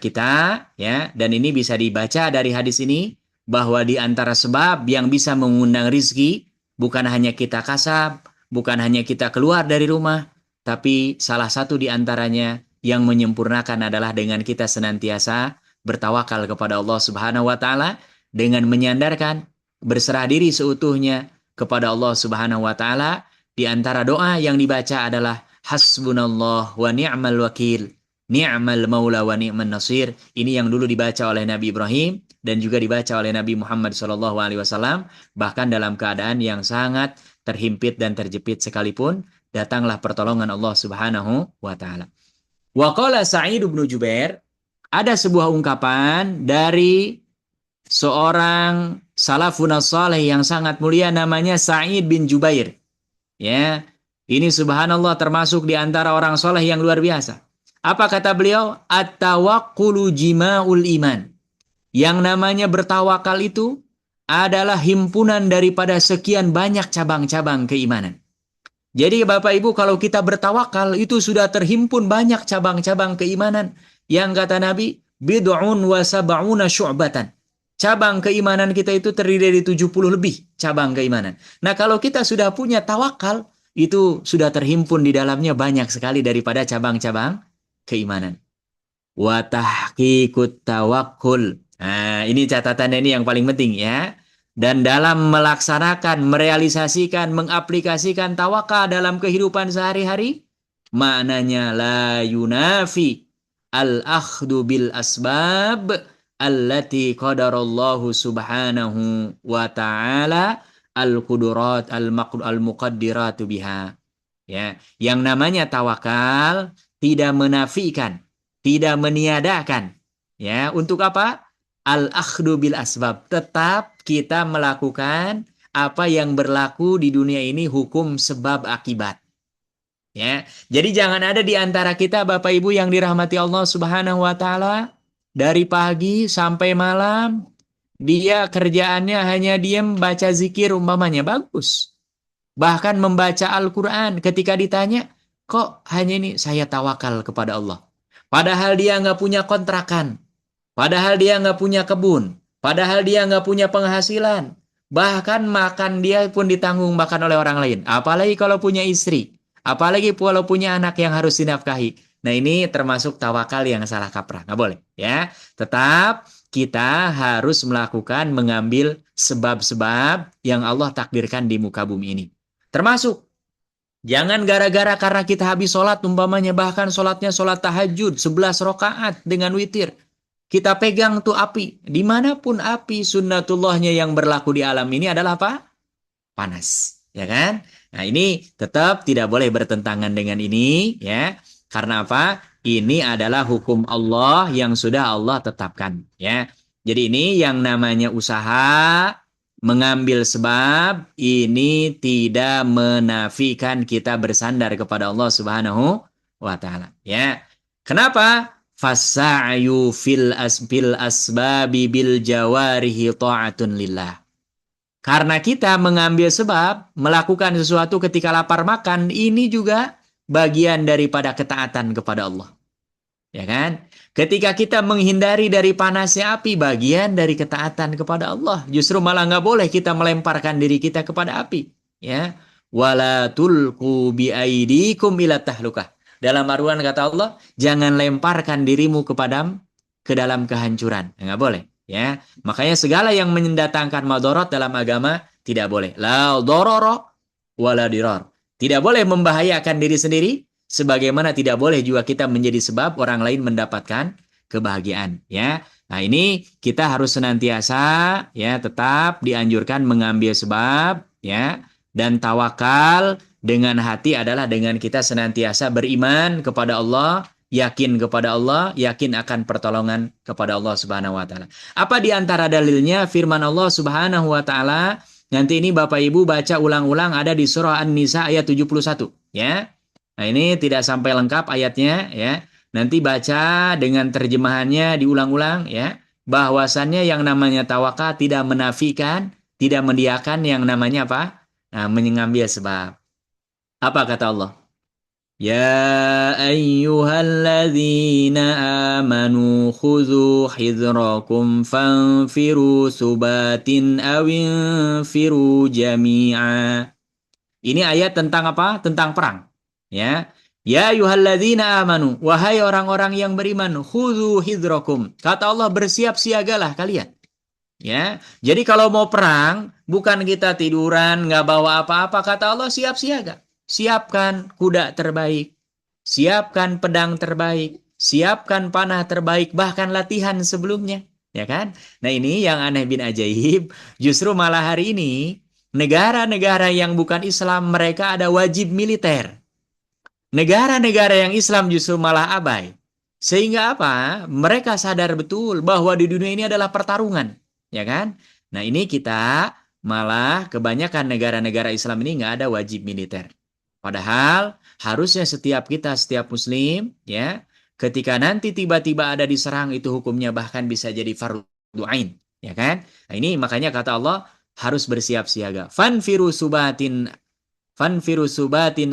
kita ya, dan ini bisa dibaca dari hadis ini bahwa di antara sebab yang bisa mengundang rizki bukan hanya kita kasab, bukan hanya kita keluar dari rumah, tapi salah satu di antaranya yang menyempurnakan adalah dengan kita senantiasa bertawakal kepada Allah Subhanahu wa taala dengan menyandarkan berserah diri seutuhnya kepada Allah Subhanahu wa taala. Di antara doa yang dibaca adalah hasbunallah wa ni'mal wakil, ni'mal maula wa ni'man nasir. Ini yang dulu dibaca oleh Nabi Ibrahim dan juga dibaca oleh Nabi Muhammad SAW, bahkan dalam keadaan yang sangat terhimpit dan terjepit sekalipun, datanglah pertolongan Allah Subhanahu wa taala. Wa qala Sa'id bin Jubair, ada sebuah ungkapan dari seorang salafun saleh yang sangat mulia namanya Sa'id bin Jubair. Ya, ini subhanallah termasuk di antara orang soleh yang luar biasa. Apa kata beliau? At-tawakkulu jima'ul iman. Yang namanya bertawakal itu adalah himpunan daripada sekian banyak cabang-cabang keimanan. Jadi Bapak Ibu, kalau kita bertawakal itu sudah terhimpun banyak cabang-cabang keimanan. Yang kata Nabi, bid'un wa sab'una syu'batan. Cabang keimanan kita itu terdiri dari 70 lebih cabang keimanan. Nah, kalau kita sudah punya tawakal, itu sudah terhimpun di dalamnya banyak sekali daripada cabang-cabang keimanan. Wa tahqiqut tawakkul. Nah, ini catatannya ini yang paling penting ya. Dan dalam melaksanakan, merealisasikan, mengaplikasikan tawakal dalam kehidupan sehari-hari, maknanya la yunafi al-akhdu bil asbab allati qadarallahu subhanahu wa ta'ala al-qudurat al-muqaddiratu biha. Ya, yang namanya tawakal tidak menafikan, tidak meniadakan. Ya, untuk apa? Al-akhdu bil asbab, tetap kita melakukan apa yang berlaku di dunia ini, hukum sebab akibat. Ya, jadi jangan ada di antara kita Bapak Ibu yang dirahmati Allah Subhanahu wa taala, dari pagi sampai malam dia kerjaannya hanya diam baca zikir umpamanya, bagus. Bahkan membaca Al-Qur'an, ketika ditanya, kok hanya ini? Saya tawakal kepada Allah. Padahal dia nggak punya kontrakan. Padahal dia nggak punya kebun, padahal dia nggak punya penghasilan, bahkan makan dia pun ditanggung bahkan oleh orang lain. Apalagi kalau punya istri, apalagi kalau punya anak yang harus dinafkahi. Nah, ini termasuk tawakal yang salah kaprah, nggak boleh ya. Tetap kita harus melakukan, mengambil sebab-sebab yang Allah takdirkan di muka bumi ini. Termasuk jangan gara-gara karena kita habis sholat umpamanya, bahkan sholatnya sholat tahajud 11 rakaat dengan witir, kita pegang tuh api. Dimanapun api, sunnatullahnya yang berlaku di alam ini adalah apa? Panas. Ya kan? Nah, ini tetap tidak boleh bertentangan dengan ini. Ya. Karena apa? Ini adalah hukum Allah yang sudah Allah tetapkan. Ya. Jadi ini yang namanya usaha, mengambil sebab, ini tidak menafikan kita bersandar kepada Allah Subhanahu wa ta'ala. Ya. Kenapa? Fasa'yu fil asbabi bil jawarihi ta'atun lillah. Karena kita mengambil sebab, melakukan sesuatu ketika lapar makan, ini juga bagian daripada ketaatan kepada Allah. Ya kan? Ketika kita menghindari dari panasnya api, bagian dari ketaatan kepada Allah. Justru malah nggak boleh kita melemparkan diri kita kepada api. Ya, wala tulqu biaidikum ila tahlukah. Dalam Al-Quran kata Allah, jangan lemparkan dirimu ke dalam kehancuran. Nggak boleh. Ya, makanya segala yang mendatangkan madorot dalam agama tidak boleh. La dororo wala dirar. Tidak boleh membahayakan diri sendiri. Sebagaimana tidak boleh juga kita menjadi sebab orang lain mendapatkan kebahagiaan, ya. Nah, ini kita harus senantiasa ya tetap dianjurkan mengambil sebab, ya, dan tawakal dengan hati adalah dengan kita senantiasa beriman kepada Allah, yakin kepada Allah, yakin akan pertolongan kepada Allah Subhanahu wa taala. Apa di antara dalilnya? Firman Allah Subhanahu wa taala, nanti ini Bapak Ibu baca ulang-ulang, ada di surah An-Nisa ayat 71, ya. Nah, ini tidak sampai lengkap ayatnya, ya. Nanti baca dengan terjemahannya diulang-ulang, ya. Bahwasannya yang namanya tawakal tidak menafikan, tidak mendiakan yang namanya apa? Nah, mengambil sebab. Apa kata Allah? Ya ayyuhalladzina amanu khudhu hidrakum fanfiru subatin awinfiru jami'a. Ini ayat tentang apa? Tentang perang. Ya, ya ayyuhalladzina amanu, wahai orang-orang yang beriman, khudzu hidrakum. Kata Allah, bersiap siagalah kalian. Ya, jadi kalau mau perang, bukan kita tiduran nggak bawa apa-apa. Kata Allah, siap siaga. Siapkan kuda terbaik, siapkan pedang terbaik, siapkan panah terbaik, bahkan latihan sebelumnya, ya kan? Nah, ini yang aneh bin ajaib. Justru malah hari ini negara-negara yang bukan Islam mereka ada wajib militer. Negara-negara yang Islam justru malah abai. Sehingga apa? Mereka sadar betul bahwa di dunia ini adalah pertarungan. Ya kan? Nah, ini kita malah kebanyakan negara-negara Islam ini nggak ada wajib militer. Padahal harusnya setiap kita, setiap muslim, ya, ketika nanti tiba-tiba ada diserang, itu hukumnya bahkan bisa jadi fardhu ain. Ya kan? Nah, ini makanya kata Allah harus bersiap siaga. Fanfiru subatin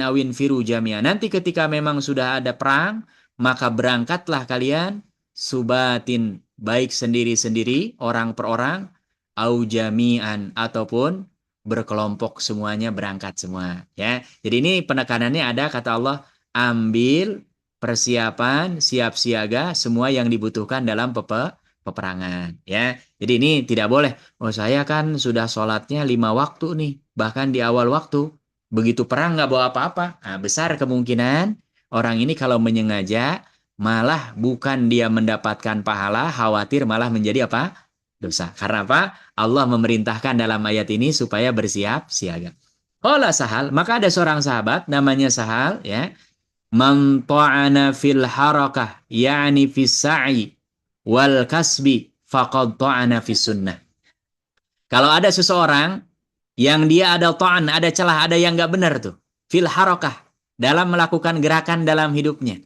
awin firu jamia. Nanti ketika memang sudah ada perang, maka berangkatlah kalian subatin, baik sendiri-sendiri, orang per orang, au jami'an, ataupun berkelompok semuanya berangkat semua. Ya, jadi ini penekanannya ada, kata Allah, ambil persiapan, siap siaga, semua yang dibutuhkan dalam peperangan. Ya, jadi ini tidak boleh. Oh, saya kan sudah sholatnya 5 waktu nih, bahkan di awal waktu. Begitu perang nggak bawa apa-apa. Nah, besar kemungkinan orang ini kalau menyengaja malah bukan dia mendapatkan pahala, khawatir malah menjadi apa? Dosa. Karena apa? Allah memerintahkan dalam ayat ini supaya bersiap siaga. Qala Sahal, maka ada seorang sahabat namanya Sahal, ya. Man ta'ana fil harakah, yani fis sa'i wal kasbi faqad ta'ana fis sunnah. Kalau ada seseorang yang dia ada ta'an, ada celah, ada yang nggak benar tuh. Fil harakah, dalam melakukan gerakan dalam hidupnya.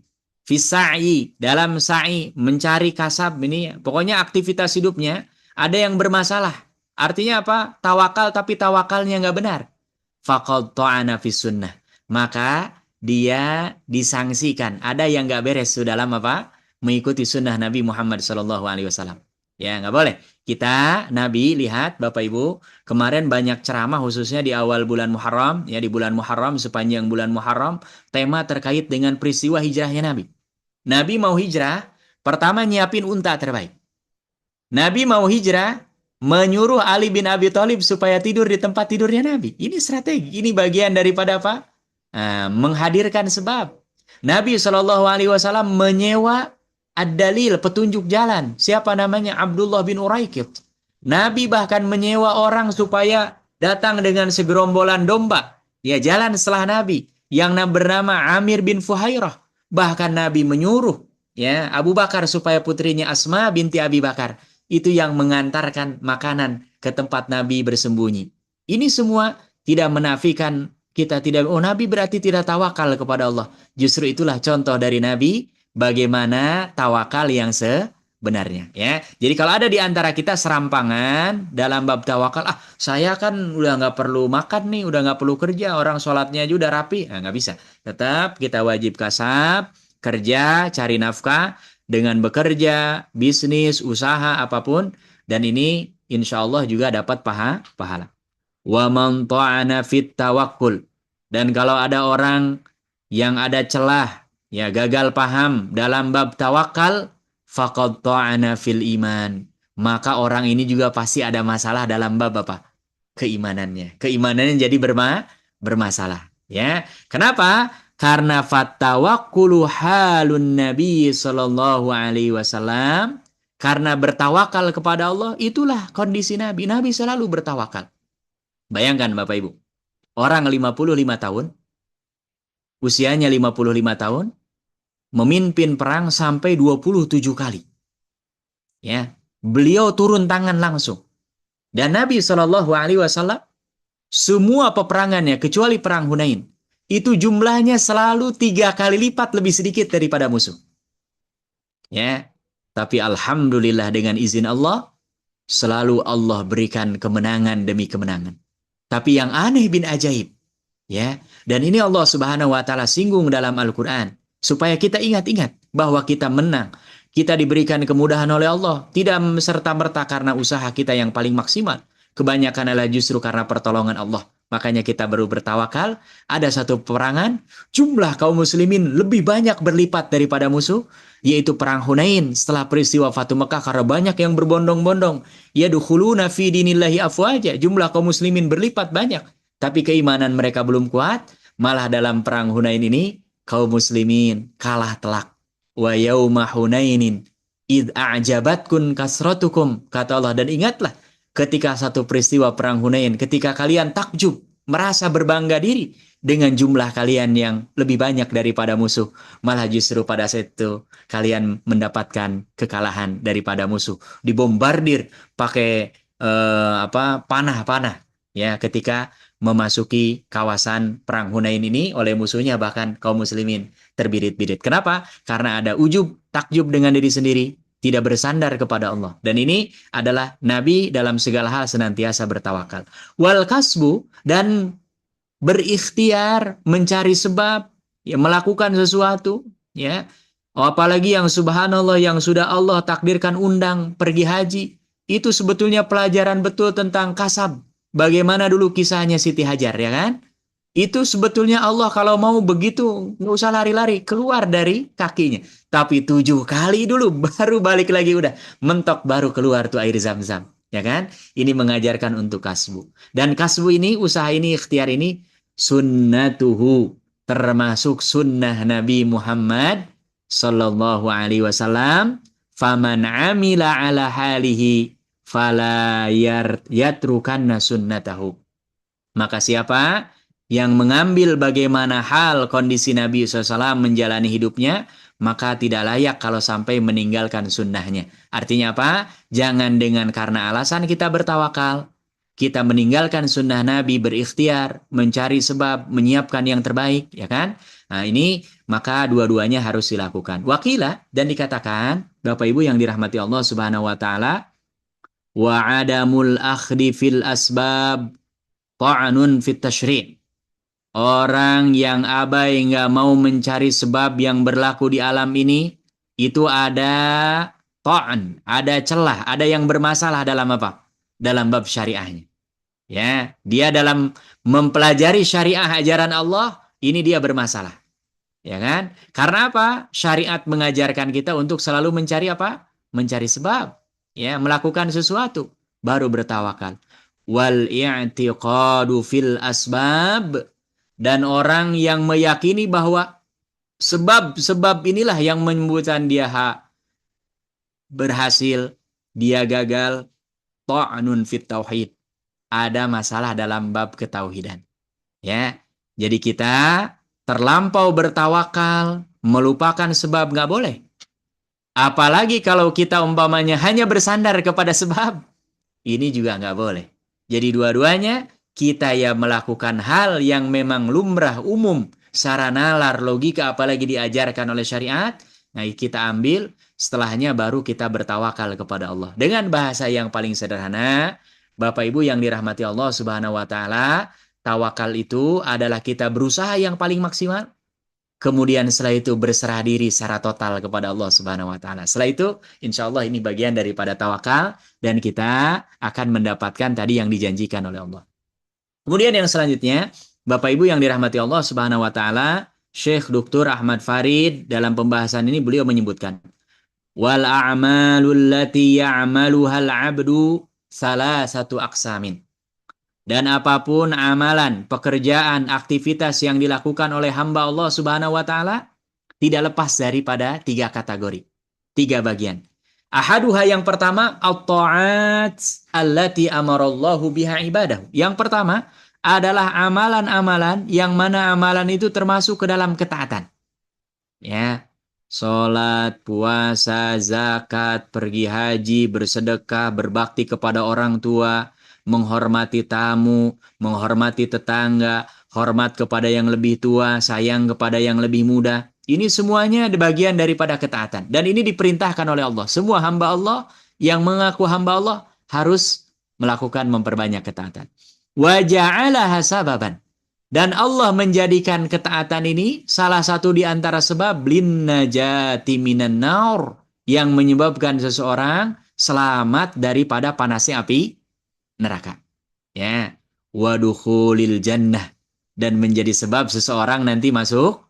Fis sa'i, dalam sa'i, mencari kasab, ini pokoknya aktivitas hidupnya, ada yang bermasalah. Artinya apa? Tawakal tapi tawakalnya nggak benar. Faqad ta'ana fis sunnah. Maka dia disangsikan. Ada yang nggak beres dalam apa? Mengikuti sunnah Nabi Muhammad SAW. Ya, nggak boleh. Kita, Nabi, lihat Bapak Ibu, kemarin banyak ceramah khususnya di awal bulan Muharram, ya, di bulan Muharram, sepanjang bulan Muharram, tema terkait dengan peristiwa hijrahnya Nabi. Nabi mau hijrah, pertama nyiapin unta terbaik. Nabi mau hijrah, menyuruh Ali bin Abi Thalib supaya tidur di tempat tidurnya Nabi. Ini strategi, ini bagian daripada apa? Menghadirkan sebab. Nabi SAW menyewa ad-dalil, petunjuk jalan. Siapa namanya? Abdullah bin Uraikid. Nabi bahkan menyewa orang supaya datang dengan segerombolan domba. Ya, jalan setelah Nabi. Yang bernama Amir bin Fuhairah. Bahkan Nabi menyuruh, ya, Abu Bakar supaya putrinya Asma binti Abi Bakar itu yang mengantarkan makanan ke tempat Nabi bersembunyi. Ini semua tidak menafikan kita tidak, oh Nabi berarti tidak tawakal kepada Allah. Justru itulah contoh dari Nabi bagaimana tawakal yang sebenarnya, ya. Jadi kalau ada di antara kita serampangan dalam bab tawakal, saya kan udah nggak perlu makan nih, udah nggak perlu kerja, orang sholatnya aja udah rapi, nggak bisa. Tetap kita wajib kasab, kerja, cari nafkah. dengan bekerja, bisnis, usaha, apapun. Dan ini insya Allah juga dapat pahala. Wa man ta'ana fit tawakkul. Dan kalau ada orang yang ada celah, ya gagal paham dalam bab tawakal, faqad ta'ana fil iman. Maka orang ini juga pasti ada masalah dalam bab apa? Keimanannya. Keimanannya jadi bermasalah. Ya, kenapa? Karena fatawakkulu halun Nabi sallallahu alaihi wasallam. Karena bertawakal kepada Allah, itulah kondisi Nabi. Nabi selalu bertawakal. Bayangkan Bapak Ibu, orang 55 tahun, usianya 55 tahun, memimpin perang sampai 27 kali. Ya, beliau turun tangan langsung. Dan Nabi SAW, semua peperangannya, kecuali perang Hunain, itu jumlahnya selalu 3 kali lipat lebih sedikit daripada musuh. Ya, tapi alhamdulillah dengan izin Allah, selalu Allah berikan kemenangan demi kemenangan. Tapi yang aneh bin ajaib, ya, dan ini Allah Subhanahu wa taala singgung dalam Al-Qur'an supaya kita ingat-ingat bahwa kita menang. Kita diberikan kemudahan oleh Allah, tidak serta-merta karena usaha kita yang paling maksimal. Kebanyakan adalah justru karena pertolongan Allah. Makanya kita baru bertawakal, ada satu peperangan, jumlah kaum muslimin lebih banyak berlipat daripada musuh, yaitu perang Hunain setelah peristiwa Fatu Mekah, karena banyak yang berbondong-bondong. Yadkhuluna fi dinillahi afwaja, jumlah kaum muslimin berlipat banyak, tapi keimanan mereka belum kuat, malah dalam perang Hunain ini kaum muslimin kalah telak. Wa yauma Hunainin id a'jabatkum kasratukum, kata Allah, dan ingatlah ketika satu peristiwa perang Hunain, ketika kalian takjub, merasa berbangga diri dengan jumlah kalian yang lebih banyak daripada musuh, malah justru pada saat itu kalian mendapatkan kekalahan daripada musuh, dibombardir pakai panah-panah, ya, ketika memasuki kawasan perang Hunain ini oleh musuhnya, bahkan kaum muslimin terbirit-birit. Kenapa? Karena ada ujub, takjub dengan diri sendiri, tidak bersandar kepada Allah. Dan ini adalah Nabi dalam segala hal senantiasa bertawakal. Wal kasbu, dan berikhtiar, mencari sebab, ya, melakukan sesuatu, ya. Apalagi yang subhanallah, yang sudah Allah takdirkan undang pergi haji, itu sebetulnya pelajaran betul tentang kasab. Bagaimana dulu kisahnya Siti Hajar, ya kan? Itu sebetulnya Allah kalau mau begitu, nggak usah lari-lari, keluar dari kakinya. Tapi 7 kali dulu, baru balik lagi, udah mentok, baru keluar tuh air zam-zam. Ya kan? Ini mengajarkan untuk kasbu. Dan kasbu ini, usaha ini, ikhtiar ini, sunnatuhu, termasuk sunnah Nabi Muhammad sallallahu alaihi wasallam. Faman amila ala halihi fala yatrukanna sunnatahu. Maka siapa yang mengambil bagaimana hal kondisi Nabi SAW menjalani hidupnya, maka tidak layak kalau sampai meninggalkan sunnahnya. Artinya apa? Jangan dengan karena alasan kita bertawakal, kita meninggalkan sunnah Nabi, berikhtiar, mencari sebab, menyiapkan yang terbaik, ya kan? Nah ini, maka dua-duanya harus dilakukan. Wakilah, dan dikatakan, Bapak Ibu yang dirahmati Allah Subhanahu wa Ta'ala, wa adamul akhdi fil asbab ta'anun fit tasyri'. Orang yang abai nggak mau mencari sebab yang berlaku di alam ini, itu ada ta'an, ada celah, ada yang bermasalah dalam apa? Dalam bab syariahnya. Ya, dia dalam mempelajari syariah ajaran Allah, ini dia bermasalah. Ya kan? Karena apa? Syariat mengajarkan kita untuk selalu mencari apa? Mencari sebab. Ya, melakukan sesuatu, baru bertawakal. Wal i'tiqadu fil asbab, dan orang yang meyakini bahwa sebab-sebab inilah yang membuatkan dia berhasil, dia gagal, ta'anun fit tauhid, ada masalah dalam bab ketauhidan. Ya, jadi kita terlampau bertawakal, melupakan sebab, nggak boleh. Apalagi kalau kita umpamanya hanya bersandar kepada sebab, ini juga nggak boleh. Jadi dua-duanya kita ya melakukan hal yang memang lumrah, umum, secara nalar, logika, apalagi diajarkan oleh syariat. Nah kita ambil, setelahnya baru kita bertawakal kepada Allah. Dengan bahasa yang paling sederhana, Bapak Ibu yang dirahmati Allah Subhanahu wa Ta'ala, tawakal itu adalah kita berusaha yang paling maksimal, kemudian setelah itu berserah diri secara total kepada Allah Subhanahu wa taala. Setelah itu insya Allah ini bagian daripada tawakal dan kita akan mendapatkan tadi yang dijanjikan oleh Allah. Kemudian yang selanjutnya, Bapak Ibu yang dirahmati Allah Subhanahu wa taala, Syekh Dr. Ahmad Farid dalam pembahasan ini beliau menyebutkan wal a'malul lati ya'maluhal 'abdu salasatu aqsamin. Dan apapun amalan, pekerjaan, aktivitas yang dilakukan oleh hamba Allah Subhanahu wa taala tidak lepas daripada 3 kategori, 3 bagian. Ahaduha yang pertama at-ta'at allati amarallahu biha ibadahu. Yang pertama adalah amalan-amalan yang mana amalan itu termasuk ke dalam ketaatan. Ya. Salat, puasa, zakat, pergi haji, bersedekah, berbakti kepada orang tua, menghormati tamu, menghormati tetangga, hormat kepada yang lebih tua, sayang kepada yang lebih muda. Ini semuanya bagian daripada ketaatan. Dan ini diperintahkan oleh Allah. Semua hamba Allah yang mengaku hamba Allah harus melakukan memperbanyak ketaatan. Wa ja'alaha sababan. Dan Allah menjadikan ketaatan ini salah satu di antara sebab lin najati minan nar yang menyebabkan seseorang selamat daripada panasnya api neraka. Ya, wadukhulil jannah dan menjadi sebab seseorang nanti masuk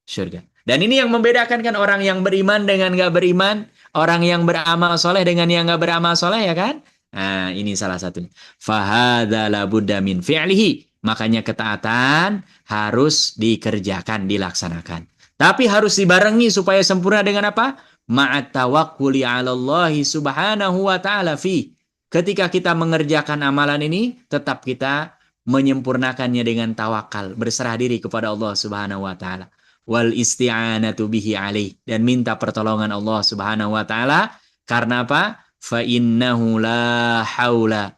surga. Dan ini yang membedakan kan orang yang beriman dengan nggak beriman, orang yang beramal soleh dengan yang nggak beramal soleh ya kan? Nah, ini salah satunya. Fahadza la budda min fi'lihi. Makanya ketaatan harus dikerjakan, dilaksanakan. Tapi harus dibarengi supaya sempurna dengan apa? Ma'at tawakkuli 'ala Allah subhanahu wa ta'ala fi. Ketika kita mengerjakan amalan ini, tetap kita menyempurnakannya dengan tawakal, berserah diri kepada Allah Subhanahu wa taala. Wal isti'anatu bihi alaih, dan minta pertolongan Allah Subhanahu wa taala. Karena apa? Fa innahu la haula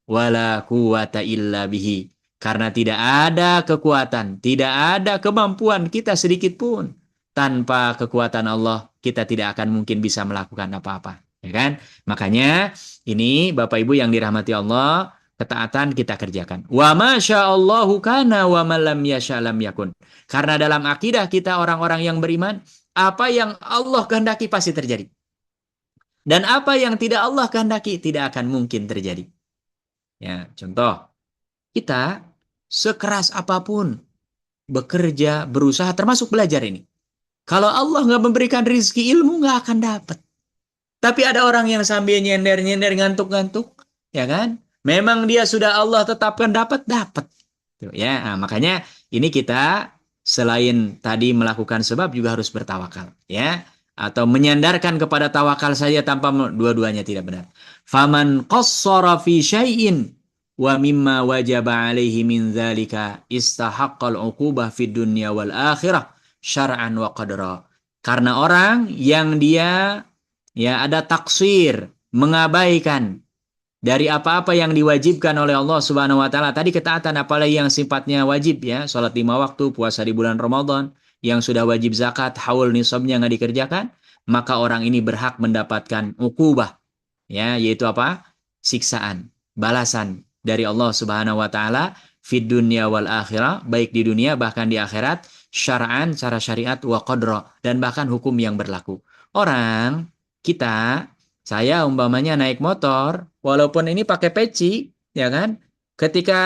wala quwata illa bihi. Karena tidak ada kekuatan, tidak ada kemampuan kita sedikit pun. Tanpa kekuatan Allah, kita tidak akan mungkin bisa melakukan apa-apa. Ya kan? Makanya ini Bapak Ibu yang dirahmati Allah, ketaatan kita kerjakan. Wa ma sya'allahu kana wa ma lam yasha' lam yakun. Karena dalam akidah kita orang-orang yang beriman, apa yang Allah kehendaki pasti terjadi. Dan apa yang tidak Allah kehendaki tidak akan mungkin terjadi. Ya, contoh, kita sekeras apapun bekerja, berusaha, termasuk belajar ini. Kalau Allah nggak memberikan rizki ilmu, nggak akan dapat. Tapi ada orang yang sambil nyender-nyender, ngantuk-ngantuk, ya kan? Memang dia sudah Allah tetapkan dapat. Tuh, ya, nah, makanya ini kita selain tadi melakukan sebab juga harus bertawakal, ya. Atau menyandarkan kepada tawakal saja tanpa dua-duanya tidak benar. Faman qassara fi syai'in wa mimma wajaba alaihi min dzalika istahaqqal 'uqubah fid dunya wal akhirah syar'an wa qadra. Karena orang yang dia ya ada taksir, mengabaikan dari apa-apa yang diwajibkan oleh Allah Subhanahu wa taala. Tadi ketaatan apalagi yang sifatnya wajib ya, salat 5 waktu, puasa di bulan Ramadan, yang sudah wajib zakat, haul nisabnya nggak dikerjakan, maka orang ini berhak mendapatkan uqubah. Ya, yaitu apa? Siksaan, balasan dari Allah Subhanahu wa taala fid dunya wal akhirah, baik di dunia bahkan di akhirat, syar'an secara syariat wa qadra, dan bahkan hukum yang berlaku. Orang kita, saya umpamanya naik motor, walaupun ini pakai peci, ya kan? Ketika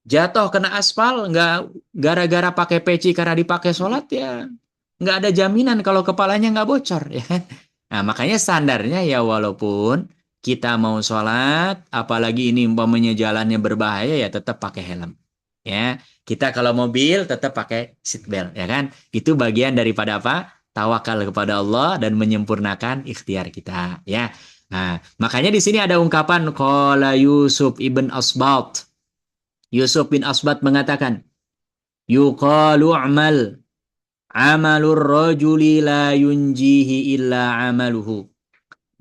jatuh kena aspal, nggak gara-gara pakai peci karena dipakai sholat, ya nggak ada jaminan kalau kepalanya nggak bocor, ya kan? Nah, makanya standarnya ya walaupun kita mau sholat, apalagi ini umpamanya jalannya berbahaya, ya tetap pakai helm. Ya, kita kalau mobil tetap pakai seatbelt, ya kan? Itu bagian daripada apa? Tawakal kepada Allah dan menyempurnakan ikhtiar kita, ya. Nah, makanya di sini ada ungkapan qala Yusuf ibn Asbat. Yusuf bin Asbat mengatakan, yuqalu amalur rajuli la yunjihi illa amaluhu.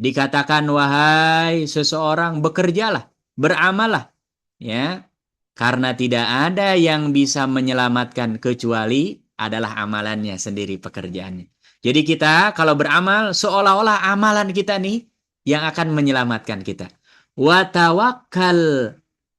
Dikatakan wahai seseorang bekerjalah, beramallah, ya. Karena tidak ada yang bisa menyelamatkan kecuali adalah amalannya sendiri, pekerjaannya. Jadi kita kalau beramal seolah-olah amalan kita nih yang akan menyelamatkan kita. Wa tawakkal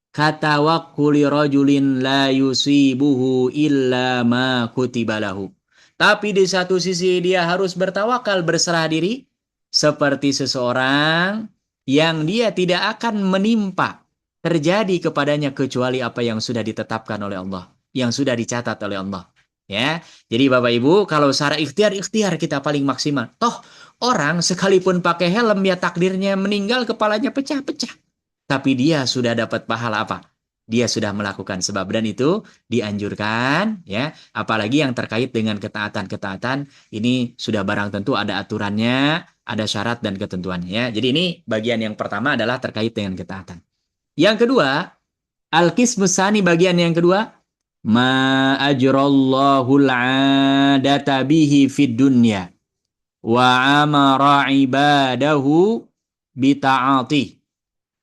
katawakkuli rajulin la yusibuhu illa ma kutibalahu. Tapi di satu sisi dia harus bertawakal, berserah diri, seperti seseorang yang dia tidak akan menimpa terjadi kepadanya kecuali apa yang sudah ditetapkan oleh Allah, yang sudah dicatat oleh Allah. Ya, jadi Bapak Ibu, kalau secara ikhtiar kita paling maksimal. Toh orang sekalipun pakai helm ya takdirnya meninggal kepalanya pecah-pecah. Tapi dia sudah dapat pahala apa? Dia sudah melakukan sebab, dan itu dianjurkan, ya. Apalagi yang terkait dengan ketaatan-ketaatan ini sudah barang tentu ada aturannya, ada syarat dan ketentuannya, ya. Jadi ini bagian yang pertama adalah terkait dengan ketaatan. Yang kedua, al-qismus tsani, bagian yang kedua, ma ajrallahu al-'adata bihi fid dunya wa amara ibadahu bita'atih,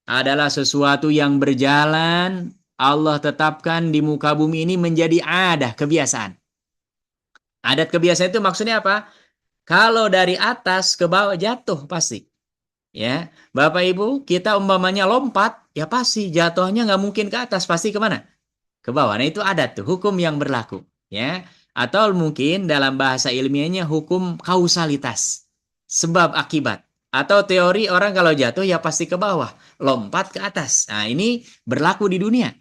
adalah sesuatu yang berjalan Allah tetapkan di muka bumi ini menjadi adat, kebiasaan. Adat kebiasaan itu maksudnya apa? Kalau dari atas ke bawah jatuh pasti. Ya, Bapak Ibu, kita umpamanya lompat, ya pasti jatuhnya nggak mungkin ke atas, pasti kemana? Ke bawah. Nah itu adat tuh, hukum yang berlaku. Ya, atau mungkin dalam bahasa ilmiahnya hukum kausalitas, sebab akibat. Atau teori orang kalau jatuh ya pasti ke bawah, lompat ke atas. Nah ini berlaku di dunia.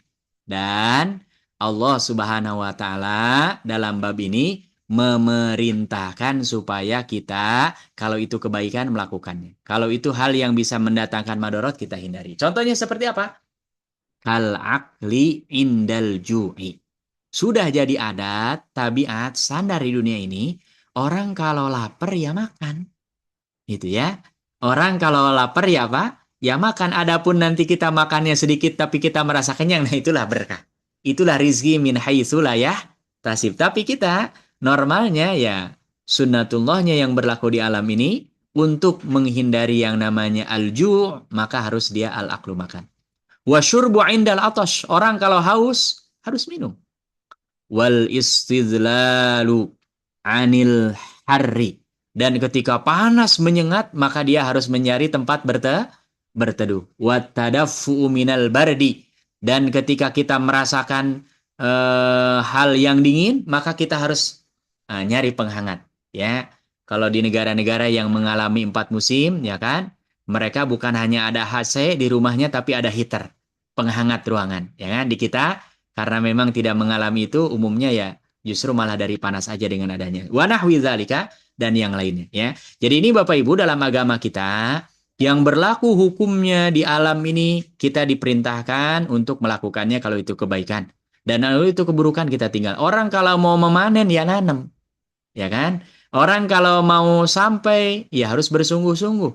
Dan Allah Subhanahu wa Ta'ala dalam bab ini memerintahkan supaya kita, kalau itu kebaikan, melakukannya. Kalau itu hal yang bisa mendatangkan madorot, kita hindari. Contohnya seperti apa? Kal akli indal ju'i. Sudah jadi adat, tabiat, standar di dunia ini, orang kalau lapar ya makan. Gitu ya. Orang kalau lapar ya apa? Ya makan. Adapun nanti kita makannya sedikit tapi kita merasa kenyang, nah itulah berkah. Itulah rizki min haitsu la yahtasib. Tapi kita normalnya ya sunnatullahnya yang berlaku di alam ini, untuk menghindari yang namanya al-ju', maka harus dia al-aklu, makan. Wa syurbu indal atash, orang kalau haus harus minum. Wal istidlalu anil harri, dan ketika panas menyengat maka dia harus mencari tempat berteduh. Wat tadaffu minal bardi, dan ketika kita merasakan hal yang dingin maka kita harus nyari penghangat, ya. Kalau di negara-negara yang mengalami 4 musim, ya kan, mereka bukan hanya ada AC di rumahnya tapi ada heater, penghangat ruangan, ya kan. Di kita karena memang tidak mengalami itu, umumnya ya justru malah dari panas aja dengan adanya. Wa nahwi dzalika, dan yang lainnya, ya. Jadi ini Bapak Ibu, dalam agama kita yang berlaku hukumnya di alam ini, kita diperintahkan untuk melakukannya kalau itu kebaikan. Dan kalau itu keburukan kita tinggal. Orang kalau mau memanen ya nanam, ya kan? Orang kalau mau sampai ya harus bersungguh-sungguh.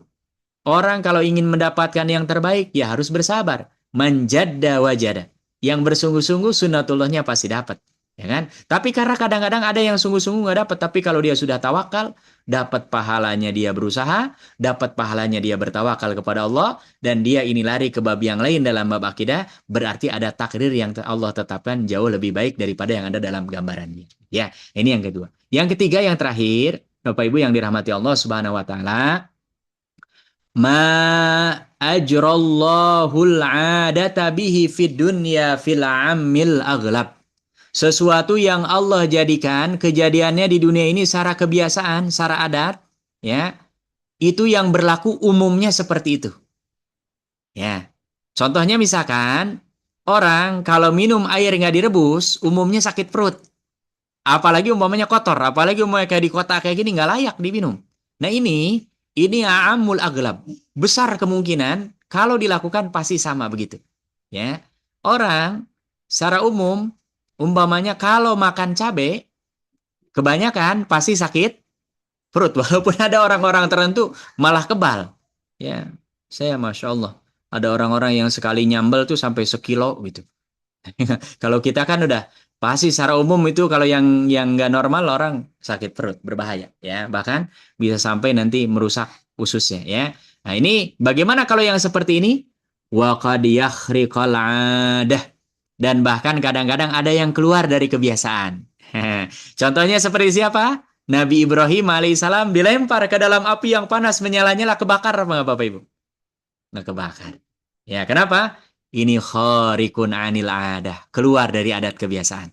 Orang kalau ingin mendapatkan yang terbaik ya harus bersabar. Manjadda wajada. Yang bersungguh-sungguh sunnatullahnya pasti dapat, ya kan? Tapi karena kadang-kadang ada yang sungguh-sungguh nggak dapat, tapi kalau dia sudah tawakal, dapat pahalanya dia berusaha, dapat pahalanya dia bertawakal kepada Allah, dan dia ini lari ke bab yang lain dalam bab akidah, berarti ada takdir yang Allah tetapkan jauh lebih baik daripada yang ada dalam gambarannya. Ya, ini yang kedua. Yang ketiga, yang terakhir, Bapak Ibu yang dirahmati Allah Subhanahu wa Ta'ala, ma ajrallahul 'adata bihi fid dunya fil 'ammil aghlab. Sesuatu yang Allah jadikan kejadiannya di dunia ini secara kebiasaan, secara adat, ya. Itu yang berlaku umumnya seperti itu. Ya. Contohnya misalkan orang kalau minum air nggak direbus, umumnya sakit perut. Apalagi umpamanya kotor, apalagi umpamanya kayak di kota kayak gini nggak layak diminum. Nah ini a'amul aglab. Besar kemungkinan kalau dilakukan pasti sama begitu. Ya. Orang secara umum umpamanya kalau makan cabai kebanyakan pasti sakit perut, walaupun ada orang-orang tertentu malah kebal. Ya, saya Masya Allah, ada orang-orang yang sekali nyambel tuh sampai sekilo gitu. Kalau kita kan udah pasti secara umum itu kalau yang nggak normal orang sakit perut, berbahaya, ya, bahkan bisa sampai nanti merusak ususnya, ya. Nah ini bagaimana kalau yang seperti ini? Wa qad yakhriqal 'adah, dan bahkan kadang-kadang ada yang keluar dari kebiasaan. Contohnya seperti siapa? Nabi Ibrahim alaihissalam dilempar ke dalam api yang panas, menyala-nyala, kebakar apa Bapak Ibu? Nggak kebakar. Ya, kenapa? Ini khariqun anil adah, keluar dari adat kebiasaan.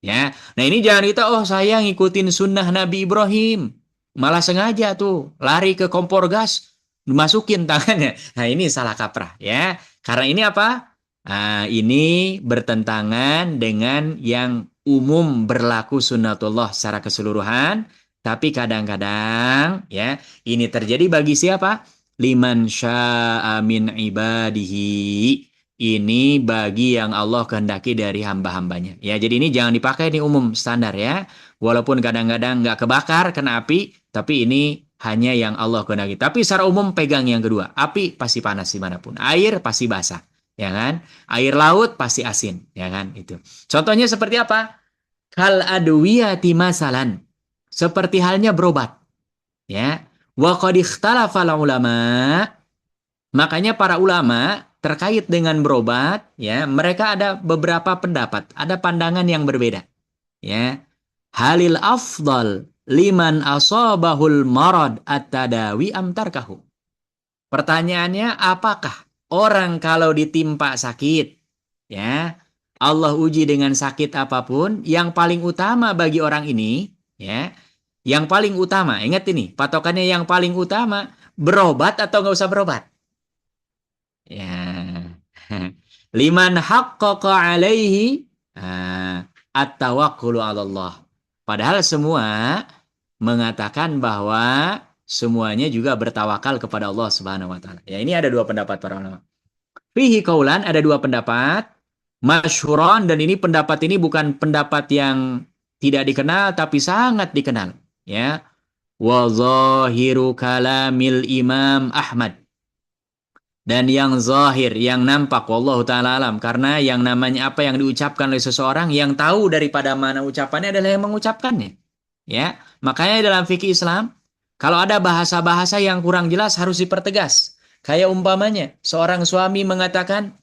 Ya, nah ini jangan kita, oh saya ngikutin sunnah Nabi Ibrahim, malah sengaja tuh lari ke kompor gas, dimasukin tangannya. Nah ini salah kaprah ya, karena ini apa? Nah, ini bertentangan dengan yang umum berlaku sunnatullah secara keseluruhan, tapi kadang-kadang ya ini terjadi bagi siapa? Liman syaa min ibadihi. Ini bagi yang Allah kehendaki dari hamba-hambanya. Ya, jadi ini jangan dipakai di umum standar ya. Walaupun kadang-kadang nggak kebakar, kena api, tapi ini hanya yang Allah kehendaki. Tapi secara umum pegang yang kedua. Api pasti panas dimanapun. Air pasti basah. Ya kan? Air laut pasti asin. Ya kan? Itu. Contohnya seperti apa? Kal adwiyati masalan. Seperti halnya berobat. Ya. Wa qad ikhtalafal ulama. Makanya para ulama terkait dengan berobat, ya, mereka ada beberapa pendapat, ada pandangan yang berbeda, ya. Halil afdal liman asabahul marad at-tadawi am tarkahu. Pertanyaannya, apakah orang kalau ditimpa sakit, ya, Allah uji dengan sakit apapun, yang paling utama bagi orang ini, ya, yang paling utama, ingat ini, patokannya yang paling utama, berobat atau nggak usah berobat? Ya. Liman haqqaqa alaihi at-tawakkulu 'ala Allah. Padahal semua mengatakan bahwa semuanya juga bertawakal kepada Allah Subhanahu wa taala. Ya, ini ada dua pendapat para ulama. Fihi qaulan, ada dua pendapat. Masyhuran, dan ini pendapat ini bukan pendapat yang tidak dikenal tapi sangat dikenal, ya. Wa zahiru kalamil Imam Ahmad. Dan yang zahir, yang nampak, wallahu ta'ala alam. Karena yang namanya apa yang diucapkan oleh seseorang, yang tahu daripada mana ucapannya adalah yang mengucapkannya. Ya, makanya dalam fikih Islam, kalau ada bahasa-bahasa yang kurang jelas harus dipertegas. Kayak umpamanya, seorang suami mengatakan,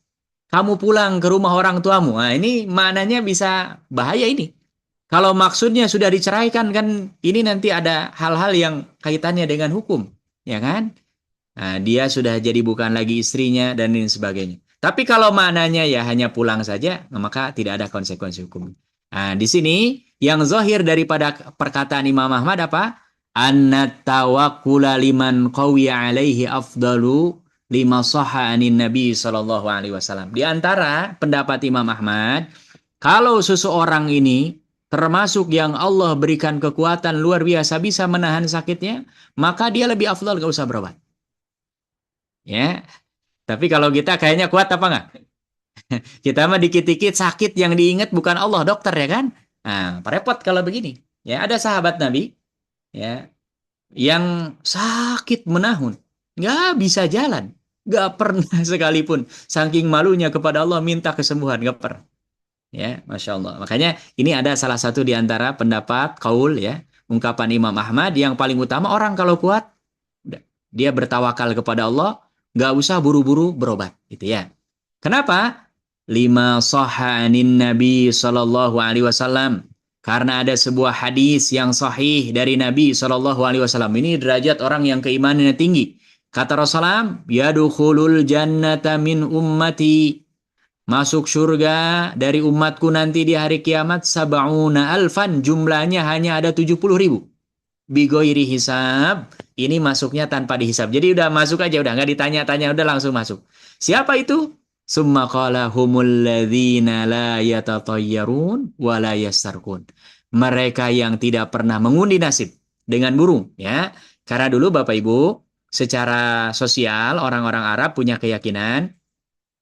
kamu pulang ke rumah orang tuamu. Nah, ini maknanya bisa bahaya ini. Kalau maksudnya sudah diceraikan, kan ini nanti ada hal-hal yang kaitannya dengan hukum. Ya kan? Nah, dia sudah jadi bukan lagi istrinya dan lain sebagainya. Tapi kalau maknanya ya hanya pulang saja, maka tidak ada konsekuensi hukum. Nah, di sini yang zahir daripada perkataan Imam Ahmad apa? Annat tawakkula liman qawiya alaihi afdalu lima sahha anin Nabi sallallahu alaihi wasallam. Di antara pendapat Imam Ahmad, kalau seseorang ini termasuk yang Allah berikan kekuatan luar biasa bisa menahan sakitnya, maka dia lebih afdal gak usah berobat. Ya, tapi kalau kita kayaknya kuat apa enggak? Kita mah dikit-dikit sakit yang diingat bukan Allah, dokter ya kan? Nah, repot kalau begini. Ya, ada sahabat Nabi ya yang sakit menahun, nggak bisa jalan, nggak pernah sekalipun saking malunya kepada Allah minta kesembuhan, nggak pernah. Ya, masya Allah. Makanya ini ada salah satu di antara pendapat kaul ya, ungkapan Imam Ahmad yang paling utama orang kalau kuat, dia bertawakal kepada Allah. Nggak usah buru-buru berobat, gitu ya. Kenapa? Lima sahanin Nabi Sallallahu Alaihi Wasallam. Karena ada sebuah hadis yang sahih dari Nabi Sallallahu Alaihi Wasallam. Ini derajat orang yang keimanannya tinggi. Kata Rasulullah, yadukhulul jannata min ummati. Masuk surga dari umatku nanti di hari kiamat sab'una alfan. Jumlahnya hanya ada 70.000. Bigoiri hisab. Ini masuknya tanpa dihisab. Jadi udah masuk aja, udah nggak ditanya-tanya, udah langsung masuk. Siapa itu? Summa qala humul ladzina la yatatayyarun wa la yastarqun. Mereka yang tidak pernah mengundi nasib dengan burung, ya. Karena dulu Bapak Ibu, secara sosial orang-orang Arab punya keyakinan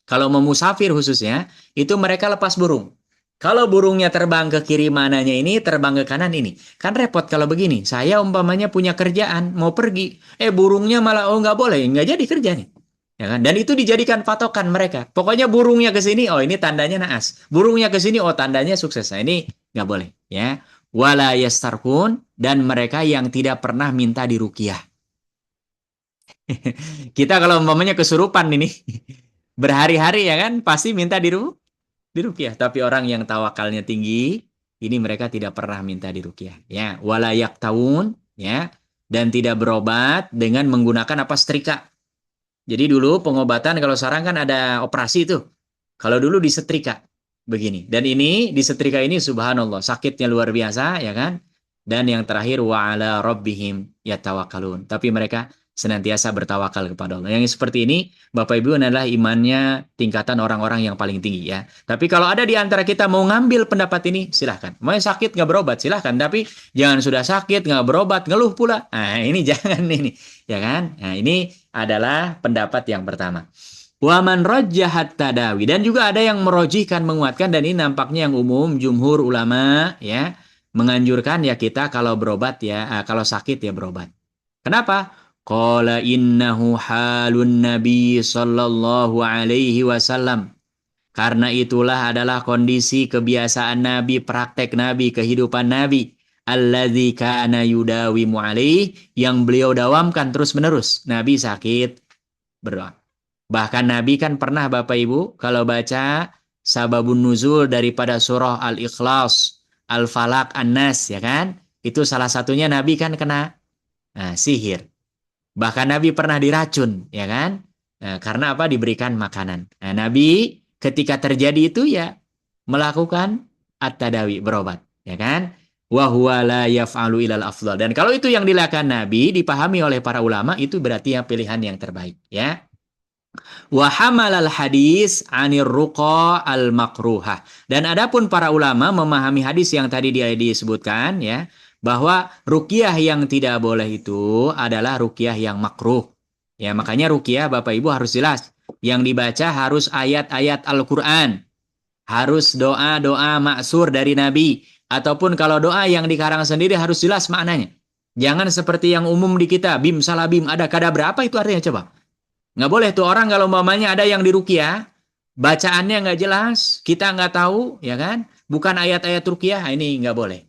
kalau mau musafir khususnya, itu mereka lepas burung. Kalau burungnya terbang ke kiri mananya ini, terbang ke kanan ini. Kan repot kalau begini. Saya umpamanya punya kerjaan, mau pergi. Burungnya malah, oh nggak boleh, nggak jadi kerja nih. Ya kan? Dan itu dijadikan patokan mereka. Pokoknya burungnya ke sini, oh ini tandanya naas. Burungnya ke sini, oh tandanya sukses. Nah ini nggak boleh. Ya. Wala yastarqun, dan mereka yang tidak pernah minta diruqyah. Kita kalau umpamanya kesurupan ini, berhari-hari ya kan, pasti minta diruqyah. Tapi orang yang tawakalnya tinggi, ini mereka tidak pernah minta diruqyah. Ya, wala yaktawun, ya, dan tidak berobat dengan menggunakan apa, setrika. Jadi dulu pengobatan kalau sekarang kan ada operasi tuh. Kalau dulu disetrika. begini. Dan ini di setrika ini subhanallah sakitnya luar biasa ya kan. Dan yang terakhir wa ala rabbihim yatawakkalun. Tapi mereka senantiasa bertawakal kepada Allah. Yang seperti ini Bapak Ibu adalah imannya tingkatan orang-orang yang paling tinggi ya. Tapi kalau ada di antara kita mau ngambil pendapat ini silahkan. Mau sakit nggak berobat silahkan. Tapi jangan sudah sakit nggak berobat ngeluh pula. Nah ini jangan ini ya kan. Nah ini adalah pendapat yang pertama. Waman rajjahat tadawi, dan juga ada yang merojihkan menguatkan, dan ini nampaknya yang umum jumhur ulama ya menganjurkan ya kita kalau berobat ya kalau sakit ya berobat. Kenapa? Qala innahu halun nabi sallallahu alaihi wasallam. Karena itulah adalah kondisi kebiasaan Nabi, praktek Nabi, kehidupan Nabi. Alladzi kana yudawimu alaih, yang beliau dawamkan terus-menerus. Nabi sakit berdoa. Bahkan Nabi kan pernah Bapak Ibu kalau baca sababun nuzul daripada surah Al-Ikhlas, Al-Falaq, An-Nas ya kan? Itu salah satunya Nabi kan kena sihir. Bahkan Nabi pernah diracun ya kan? Karena apa? Diberikan makanan. Nah, Nabi ketika terjadi itu ya melakukan at-tadawi, berobat ya kan? Wa huwa la yaf'alu ilal afdal. Dan kalau itu yang dilakukan Nabi dipahami oleh para ulama itu berarti ya pilihan yang terbaik ya. Wa hamalal hadis anir ruqa al makruhah. Dan adapun para ulama memahami hadis yang tadi disebutkan ya, bahwa ruqyah yang tidak boleh itu adalah ruqyah yang makruh. Ya, makanya ruqyah Bapak Ibu harus jelas. Yang dibaca harus ayat-ayat Al-Qur'an. Harus doa-doa maksur dari Nabi, ataupun kalau doa yang dikarang sendiri harus jelas maknanya. Jangan seperti yang umum di kita, bim salabim ada kadabra, apa itu artinya coba? Nggak boleh tuh orang kalau umpamanya ada yang diruqyah, bacaannya nggak jelas, kita nggak tahu, ya kan? Bukan ayat-ayat ruqyah, ini nggak boleh.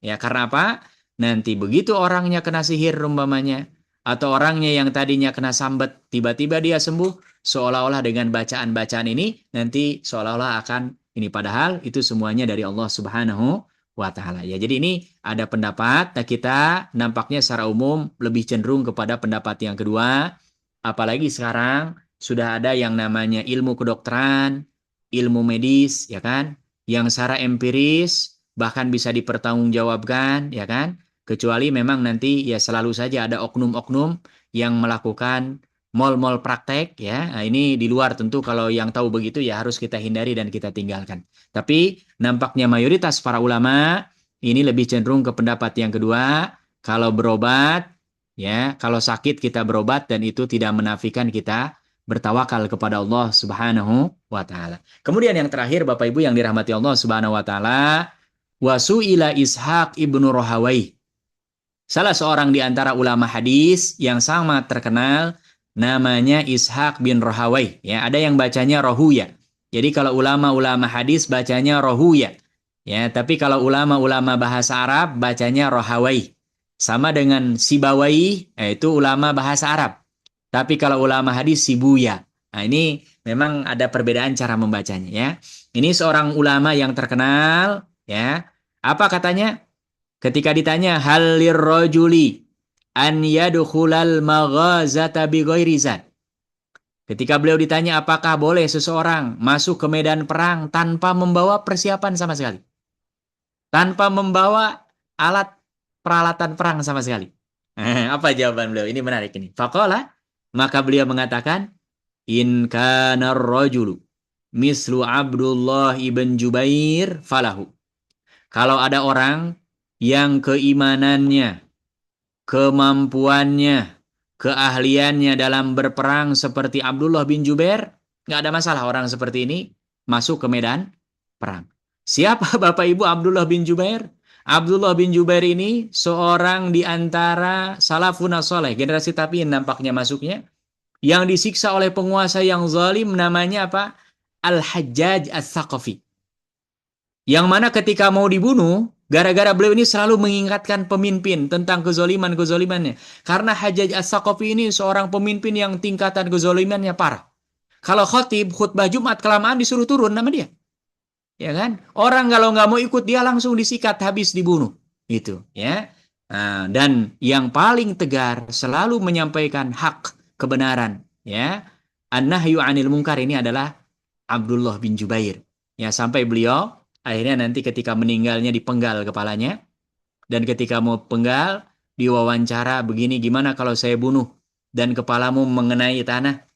Ya, karena apa? Nanti begitu orangnya kena sihir umpamanya, atau orangnya yang tadinya kena sambet, tiba-tiba dia sembuh, seolah-olah dengan bacaan-bacaan ini, nanti seolah-olah akan ini. Padahal itu semuanya dari Allah Subhanahu wa Ta'ala. Ya, jadi ini ada pendapat, nah kita nampaknya secara umum lebih cenderung kepada pendapat yang kedua. Apalagi sekarang sudah ada yang namanya ilmu kedokteran, ilmu medis, ya kan? Yang secara empiris bahkan bisa dipertanggungjawabkan, ya kan? Kecuali memang nanti ya selalu saja ada oknum-oknum yang melakukan mal-mal praktek, ya. Nah, ini di luar tentu kalau yang tahu begitu ya harus kita hindari dan kita tinggalkan. Tapi nampaknya mayoritas para ulama ini lebih cenderung ke pendapat yang kedua, kalau berobat, ya, kalau sakit kita berobat dan itu tidak menafikan kita bertawakal kepada Allah Subhanahu wa Ta'ala. Kemudian yang terakhir Bapak Ibu yang dirahmati Allah Subhanahu wa Ta'ala, wasu'ila Ishaq ibnu Rahawai. Salah seorang di antara ulama hadis yang sangat terkenal namanya Ishaq bin Rahawai. Ya, ada yang bacanya Rahuya. Jadi kalau ulama-ulama hadis bacanya Rahuya. Ya, tapi kalau ulama-ulama bahasa Arab bacanya Rahawai. Sama dengan Sibawai, itu ulama bahasa Arab. Tapi kalau ulama hadis Sibuya. Nah, ini memang ada perbedaan cara membacanya ya. Ini seorang ulama yang terkenal ya. Apa katanya? Ketika ditanya hal lirrajuli an yadkhulal maghazata bighairi zat. Ketika beliau ditanya apakah boleh seseorang masuk ke medan perang tanpa membawa persiapan sama sekali. Tanpa membawa alat peralatan perang sama sekali. Apa jawaban beliau? Ini menarik ini. Faqala, maka beliau mengatakan, in kana ar-rajulu mislu Abdullah ibn Jubair falahu. Kalau ada orang yang keimanannya, kemampuannya, keahliannya dalam berperang seperti Abdullah bin Jubair, nggak ada masalah orang seperti ini masuk ke medan perang. Siapa Bapak Ibu Abdullah bin Jubair? Abdullah bin Jubair ini seorang di antara salafun saleh, generasi tabi'in nampaknya masuknya, yang disiksa oleh penguasa yang zalim namanya apa? Al-Hajjaj Ats-Tsaqafi. Yang mana ketika mau dibunuh, gara-gara beliau ini selalu mengingatkan pemimpin tentang kezaliman-kezalimannya. Karena Hajjaj Ats-Tsaqafi ini seorang pemimpin yang tingkatan kezalimannya parah. Kalau khatib, khutbah Jumat kelamaan disuruh turun nama dia. Ya kan? Orang kalau nggak mau ikut dia langsung disikat, habis dibunuh. Itu, ya. Nah, dan yang paling tegar selalu menyampaikan hak kebenaran, ya. An-nahyu 'anil munkar ini adalah Abdullah bin Jubair. Ya, sampai beliau akhirnya nanti ketika meninggalnya dipenggal kepalanya, dan ketika mau penggal diwawancara, begini, gimana kalau saya bunuh dan kepalamu mengenai tanah?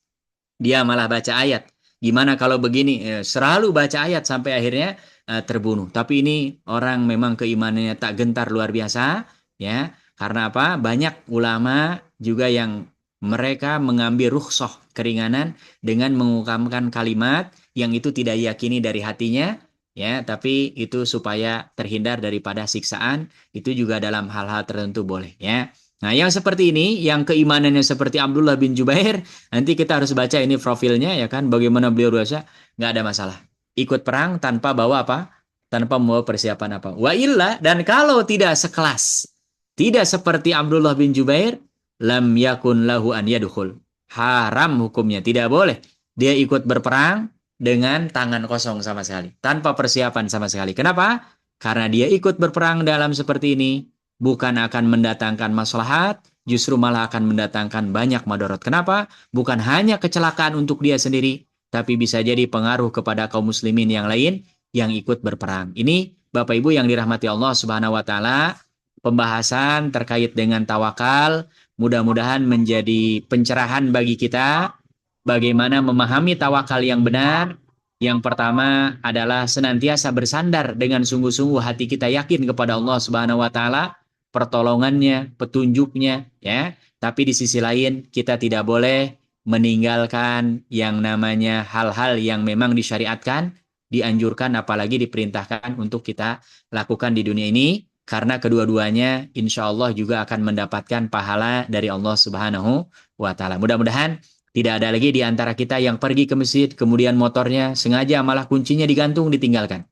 Dia malah baca ayat. Gimana kalau begini? Selalu baca ayat sampai akhirnya terbunuh. Tapi ini orang memang keimanannya tak gentar, luar biasa, ya. Karena apa? Banyak ulama juga yang mereka mengambil rukhsah, keringanan, dengan mengungkapkan kalimat yang itu tidak diyakini dari hatinya, ya. Tapi itu supaya terhindar daripada siksaan, itu juga dalam hal-hal tertentu boleh, ya. Nah, yang seperti ini, yang keimanannya seperti Abdullah bin Jubair, nanti kita harus baca ini profilnya, ya kan, bagaimana beliau biasa, nggak ada masalah. Ikut perang tanpa bawa apa? Tanpa membawa persiapan apa. Wa illa, dan kalau tidak sekelas, tidak seperti Abdullah bin Jubair, lam yakun lahu an yadkhul. Haram hukumnya, tidak boleh. Dia ikut berperang dengan tangan kosong sama sekali, tanpa persiapan sama sekali. Kenapa? Karena dia ikut berperang dalam seperti ini, bukan akan mendatangkan maslahat, justru malah akan mendatangkan banyak madarat. Kenapa? Bukan hanya kecelakaan untuk dia sendiri, tapi bisa jadi pengaruh kepada kaum muslimin yang lain yang ikut berperang. Ini Bapak Ibu yang dirahmati Allah Subhanahu wa taala, pembahasan terkait dengan tawakal mudah-mudahan menjadi pencerahan bagi kita bagaimana memahami tawakal yang benar. Yang pertama adalah senantiasa bersandar dengan sungguh-sungguh, hati kita yakin kepada Allah Subhanahu wa taala, pertolongannya, petunjuknya, ya. Tapi di sisi lain kita tidak boleh meninggalkan yang namanya hal-hal yang memang disyariatkan, dianjurkan, apalagi diperintahkan untuk kita lakukan di dunia ini, karena kedua-duanya insya Allah juga akan mendapatkan pahala dari Allah Subhanahu wa taala. Mudah-mudahan tidak ada lagi di antara kita yang pergi ke masjid, kemudian motornya sengaja malah kuncinya digantung, ditinggalkan.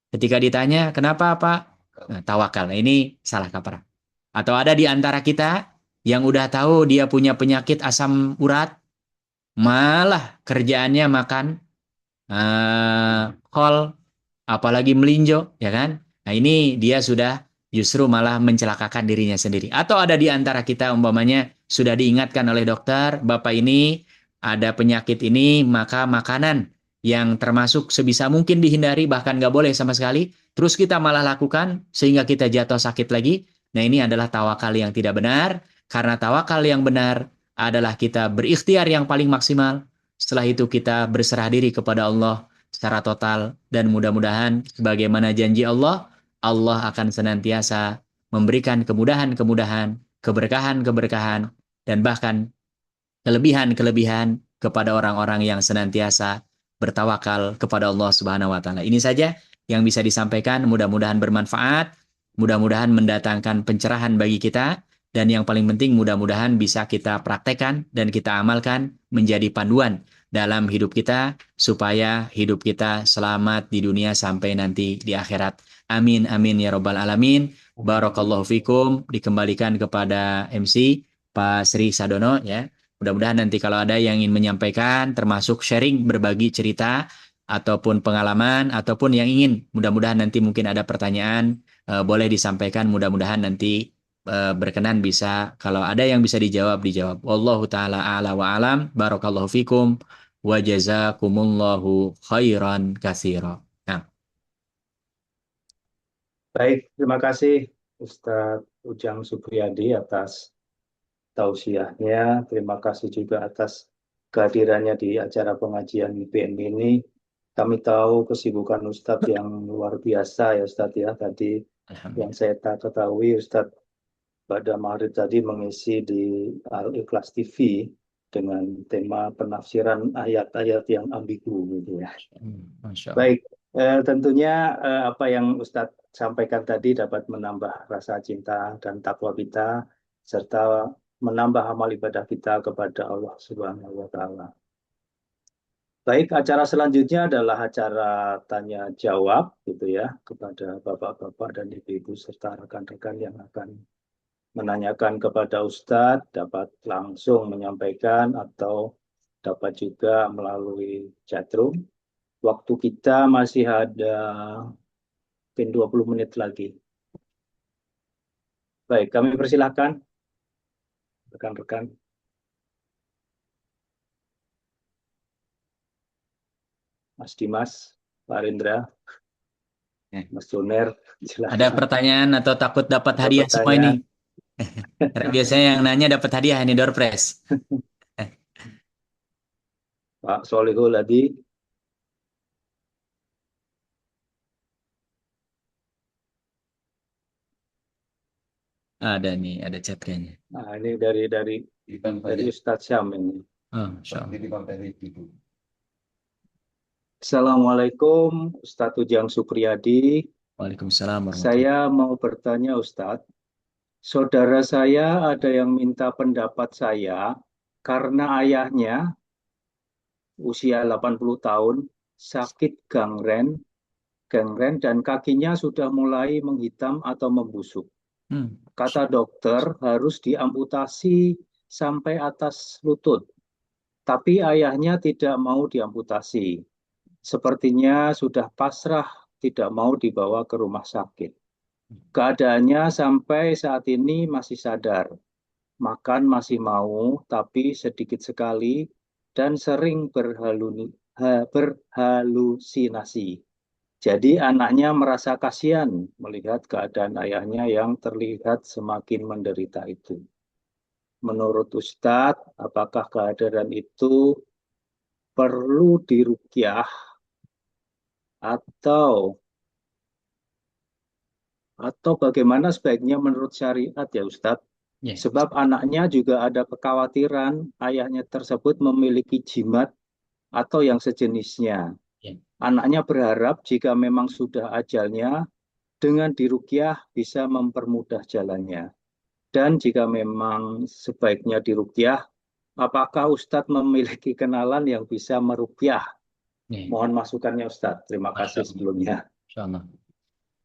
Ketika ditanya, kenapa Pak? Nah, tawakal. Nah, ini salah kaprah. Atau ada di antara kita yang udah tahu dia punya penyakit asam urat, malah kerjaannya makan kol, apalagi melinjo, ya kan? Nah, ini dia sudah justru malah mencelakakan dirinya sendiri. Atau ada di antara kita umpamanya sudah diingatkan oleh dokter, Bapak ini ada penyakit ini, maka makanan yang termasuk sebisa mungkin dihindari, bahkan nggak boleh sama sekali, terus kita malah lakukan sehingga kita jatuh sakit lagi. Nah, ini adalah tawakal yang tidak benar, karena tawakal yang benar adalah kita berikhtiar yang paling maksimal. Setelah itu kita berserah diri kepada Allah secara total, dan mudah-mudahan sebagaimana janji Allah, Allah akan senantiasa memberikan kemudahan-kemudahan, keberkahan-keberkahan, dan bahkan kelebihan-kelebihan kepada orang-orang yang senantiasa bertawakal kepada Allah Subhanahu wa taala. Ini saja yang bisa disampaikan, mudah-mudahan bermanfaat, mudah-mudahan mendatangkan pencerahan bagi kita, dan yang paling penting mudah-mudahan bisa kita praktekkan dan kita amalkan menjadi panduan dalam hidup kita supaya hidup kita selamat di dunia sampai nanti di akhirat. Amin amin ya rabbal alamin. Barakallahu fikum. Dikembalikan kepada MC Pak Sri Sadono, ya. Mudah-mudahan nanti kalau ada yang ingin menyampaikan, termasuk sharing, berbagi cerita, ataupun pengalaman, ataupun yang ingin, mudah-mudahan nanti mungkin ada pertanyaan, boleh disampaikan, mudah-mudahan nanti berkenan bisa, kalau ada yang bisa dijawab, dijawab. Wallahu ta'ala a'la wa alam, barakallahu fikum, wa jazakumullahu khairan katsira. Nah, Baik, terima kasih Ustadz Ujang Supriyadi atas tausiahnya. Terima kasih juga atas kehadirannya di acara pengajian IPM ini. Kami tahu kesibukan Ustadz yang luar biasa ya Ustadz ya. Tadi yang saya ketahui Ustadz pada Maghrib tadi mengisi di Al-Ikhlas TV dengan tema penafsiran ayat-ayat yang ambigu gitu ya. Masya Allah. Baik, tentunya apa yang Ustadz sampaikan tadi dapat menambah rasa cinta dan takwa kita serta menambah amal ibadah kita kepada Allah Subhanahu wa taala. Baik, acara selanjutnya adalah acara tanya jawab gitu ya kepada Bapak-bapak dan Ibu-ibu serta rekan-rekan yang akan menanyakan kepada Ustadz, dapat langsung menyampaikan atau dapat juga melalui chatroom. Waktu kita masih ada 20 menit lagi. Baik, kami persilahkan rekan-rekan. Mas Dimas. Pak Rindra, Ya. Mas Juner, Ada silakan. pertanyaan atau takut dapat Ada hadiah semua ini? pertanyaan? Karena biasanya yang nanya dapat hadiah ini door prize. Pak Solihul Hadi, Ada nih, ada chat kayaknya. nah ini dari Ustadz Syam ini. Oh, Masya Allah. Assalamualaikum, Ustadz Ujang Supriyadi. Waalaikumsalam warahmatullahi Saya mau bertanya Ustadz, saudara saya ada yang minta pendapat saya karena ayahnya usia 80 tahun sakit gangren dan kakinya sudah mulai menghitam atau membusuk. Kata dokter harus diamputasi sampai atas lutut, tapi ayahnya tidak mau diamputasi. Sepertinya sudah pasrah, tidak mau dibawa ke rumah sakit. Keadaannya sampai saat ini masih sadar, makan masih mau, tapi sedikit sekali dan sering berhalusinasi. Jadi anaknya merasa kasihan melihat keadaan ayahnya yang terlihat semakin menderita itu. Menurut Ustadz, apakah keadaan itu perlu diruqyah atau bagaimana sebaiknya menurut syariat ya Ustadz? Ya. Sebab anaknya juga ada kekhawatiran ayahnya tersebut memiliki jimat atau yang sejenisnya. Ya. Anaknya berharap jika memang sudah ajalnya, dengan diruqyah bisa mempermudah jalannya. Dan jika memang sebaiknya diruqyah, apakah Ustadz memiliki kenalan yang bisa meruqyah? Ya. Mohon masukannya Ustadz. Terima kasih sebelumnya. Masya Allah.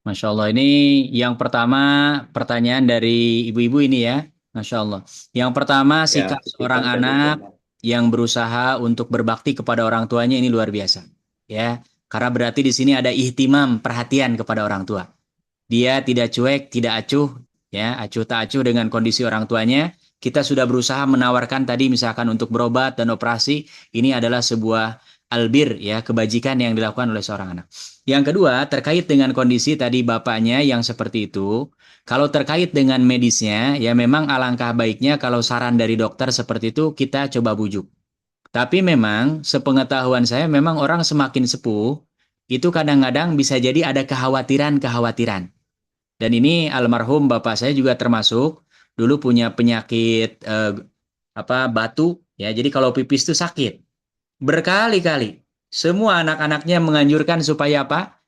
Masya Allah, ini yang pertama pertanyaan dari ibu-ibu ini ya. Masya Allah. Yang pertama, sikap seorang anak yang berusaha untuk berbakti kepada orang tuanya ini luar biasa. Ya, karena berarti di sini ada ihtimam, perhatian kepada orang tua. Dia tidak cuek, tidak acuh, ya, acuh tak acuh dengan kondisi orang tuanya. Kita sudah berusaha menawarkan tadi misalkan untuk berobat dan operasi, ini adalah sebuah albir, ya, kebajikan yang dilakukan oleh seorang anak. Yang kedua, terkait dengan kondisi tadi bapaknya yang seperti itu, kalau terkait dengan medisnya, ya memang alangkah baiknya kalau saran dari dokter seperti itu kita coba bujuk. Tapi memang sepengetahuan saya memang orang semakin sepuh, itu kadang-kadang bisa jadi ada kekhawatiran-kekhawatiran. Dan ini almarhum bapak saya juga termasuk, dulu punya penyakit batu, ya. Jadi kalau pipis itu sakit. Berkali-kali semua anak-anaknya menganjurkan supaya apa?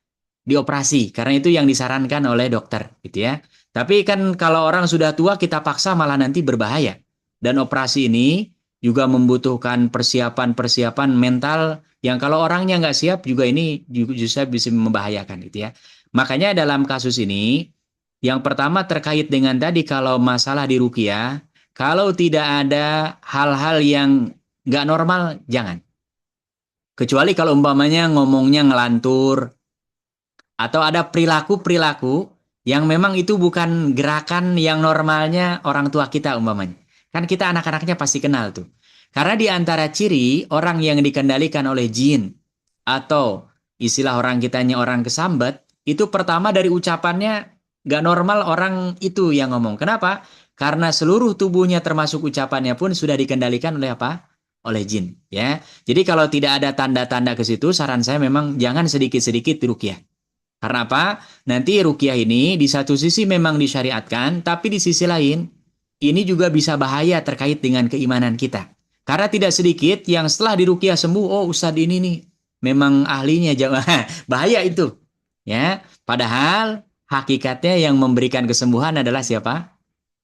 Dioperasi, karena itu yang disarankan oleh dokter, gitu ya. Tapi kan kalau orang sudah tua kita paksa malah nanti berbahaya. Dan operasi ini juga membutuhkan persiapan-persiapan mental yang kalau orangnya nggak siap juga ini justru bisa membahayakan, gitu ya. Makanya dalam kasus ini, yang pertama terkait dengan tadi kalau masalah di ruqyah, kalau tidak ada hal-hal yang nggak normal, jangan. Kecuali kalau umpamanya ngomongnya ngelantur, atau ada perilaku-perilaku yang memang itu bukan gerakan yang normalnya orang tua kita umpamanya. Kan kita anak-anaknya pasti kenal tuh. Karena di antara ciri orang yang dikendalikan oleh jin, atau istilah orang kitanya orang kesambet, itu pertama dari ucapannya gak normal orang itu yang ngomong. Kenapa? Karena seluruh tubuhnya termasuk ucapannya pun sudah dikendalikan oleh apa? Oleh jin, ya. Jadi kalau tidak ada tanda-tanda ke situ, saran saya memang jangan sedikit-sedikit diruqyah. Karena apa? Nanti ruqyah ini di satu sisi memang disyariatkan, tapi di sisi lain ini juga bisa bahaya terkait dengan keimanan kita. Karena tidak sedikit yang setelah diruqyah sembuh, oh Ustadz ini nih memang ahlinya, bahaya itu. Ya, padahal hakikatnya yang memberikan kesembuhan adalah siapa?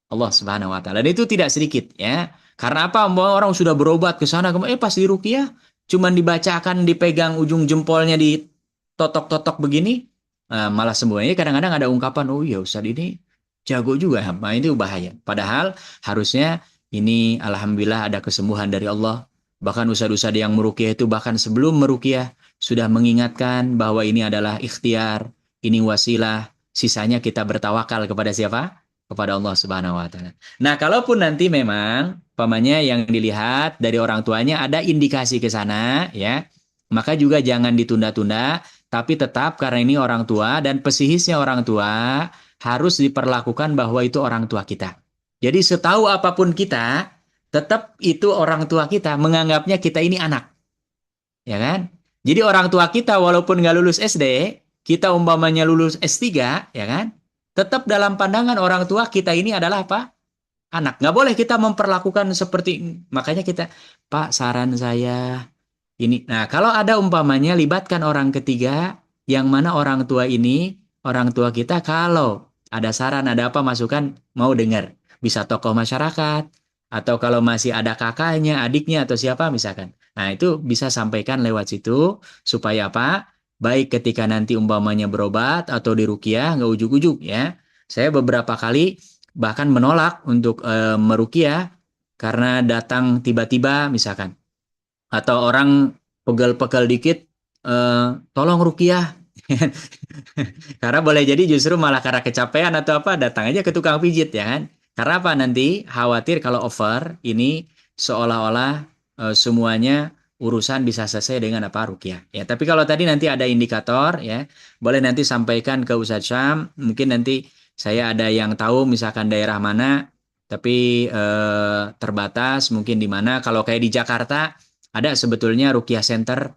Allah Subhanahu wa taala. Dan itu tidak sedikit, ya. Karena apa? Orang sudah berobat ke sana, pas di ruqyah cuman dibacakan, dipegang ujung jempolnya ditotok-totok begini, malah sembuhnya. Kadang-kadang ada ungkapan, oh iya Ustaz ini jago juga. Nah, itu bahaya. Padahal harusnya ini alhamdulillah ada kesembuhan dari Allah. Bahkan ustaz-ustaz yang meruqyah itu bahkan sebelum meruqyah sudah mengingatkan bahwa ini adalah ikhtiar, ini wasilah, sisanya kita bertawakal kepada siapa? Kepada Allah Subhanahu wa taala. Nah, kalaupun nanti memang pamannya yang dilihat dari orang tuanya ada indikasi ke sana, ya, maka juga jangan ditunda-tunda. tapi tetap karena ini orang tua dan pesihisnya orang tua harus diperlakukan bahwa itu orang tua kita. Jadi setahu apapun kita, tetap itu orang tua kita menganggapnya kita ini anak. Ya kan? Jadi orang tua kita walaupun nggak lulus SD, kita umpamanya lulus S3, ya kan? Tetap dalam pandangan orang tua kita ini adalah apa? Anak. Nggak boleh kita memperlakukan seperti, makanya kita, Pak, saran saya ini. Nah, kalau ada umpamanya libatkan orang ketiga, yang mana orang tua ini, orang tua kita, kalau ada saran, ada apa, masukan, mau dengar. Bisa tokoh masyarakat, atau kalau masih ada kakaknya, adiknya, atau siapa misalkan. Nah, itu bisa sampaikan lewat situ, supaya apa? Baik ketika nanti umpamanya berobat, atau diruqyah, nggak ujuk-ujuk ya. Saya beberapa kali bahkan menolak untuk meruqyah, karena datang tiba-tiba misalkan. Atau orang pegel-pegel dikit, tolong ruqyah. Karena boleh jadi justru malah karena kecapean atau apa, datang aja ke tukang pijit ya kan. Karena apa, nanti khawatir kalau over, ini seolah-olah semuanya urusan bisa selesai dengan apa, ruqyah. Ya, tapi kalau tadi nanti ada indikator ya, boleh nanti sampaikan ke Ustadz Syam, mungkin nanti saya ada yang tahu misalkan daerah mana, tapi terbatas mungkin di mana. Kalau kayak di Jakarta ada sebetulnya ruqyah center,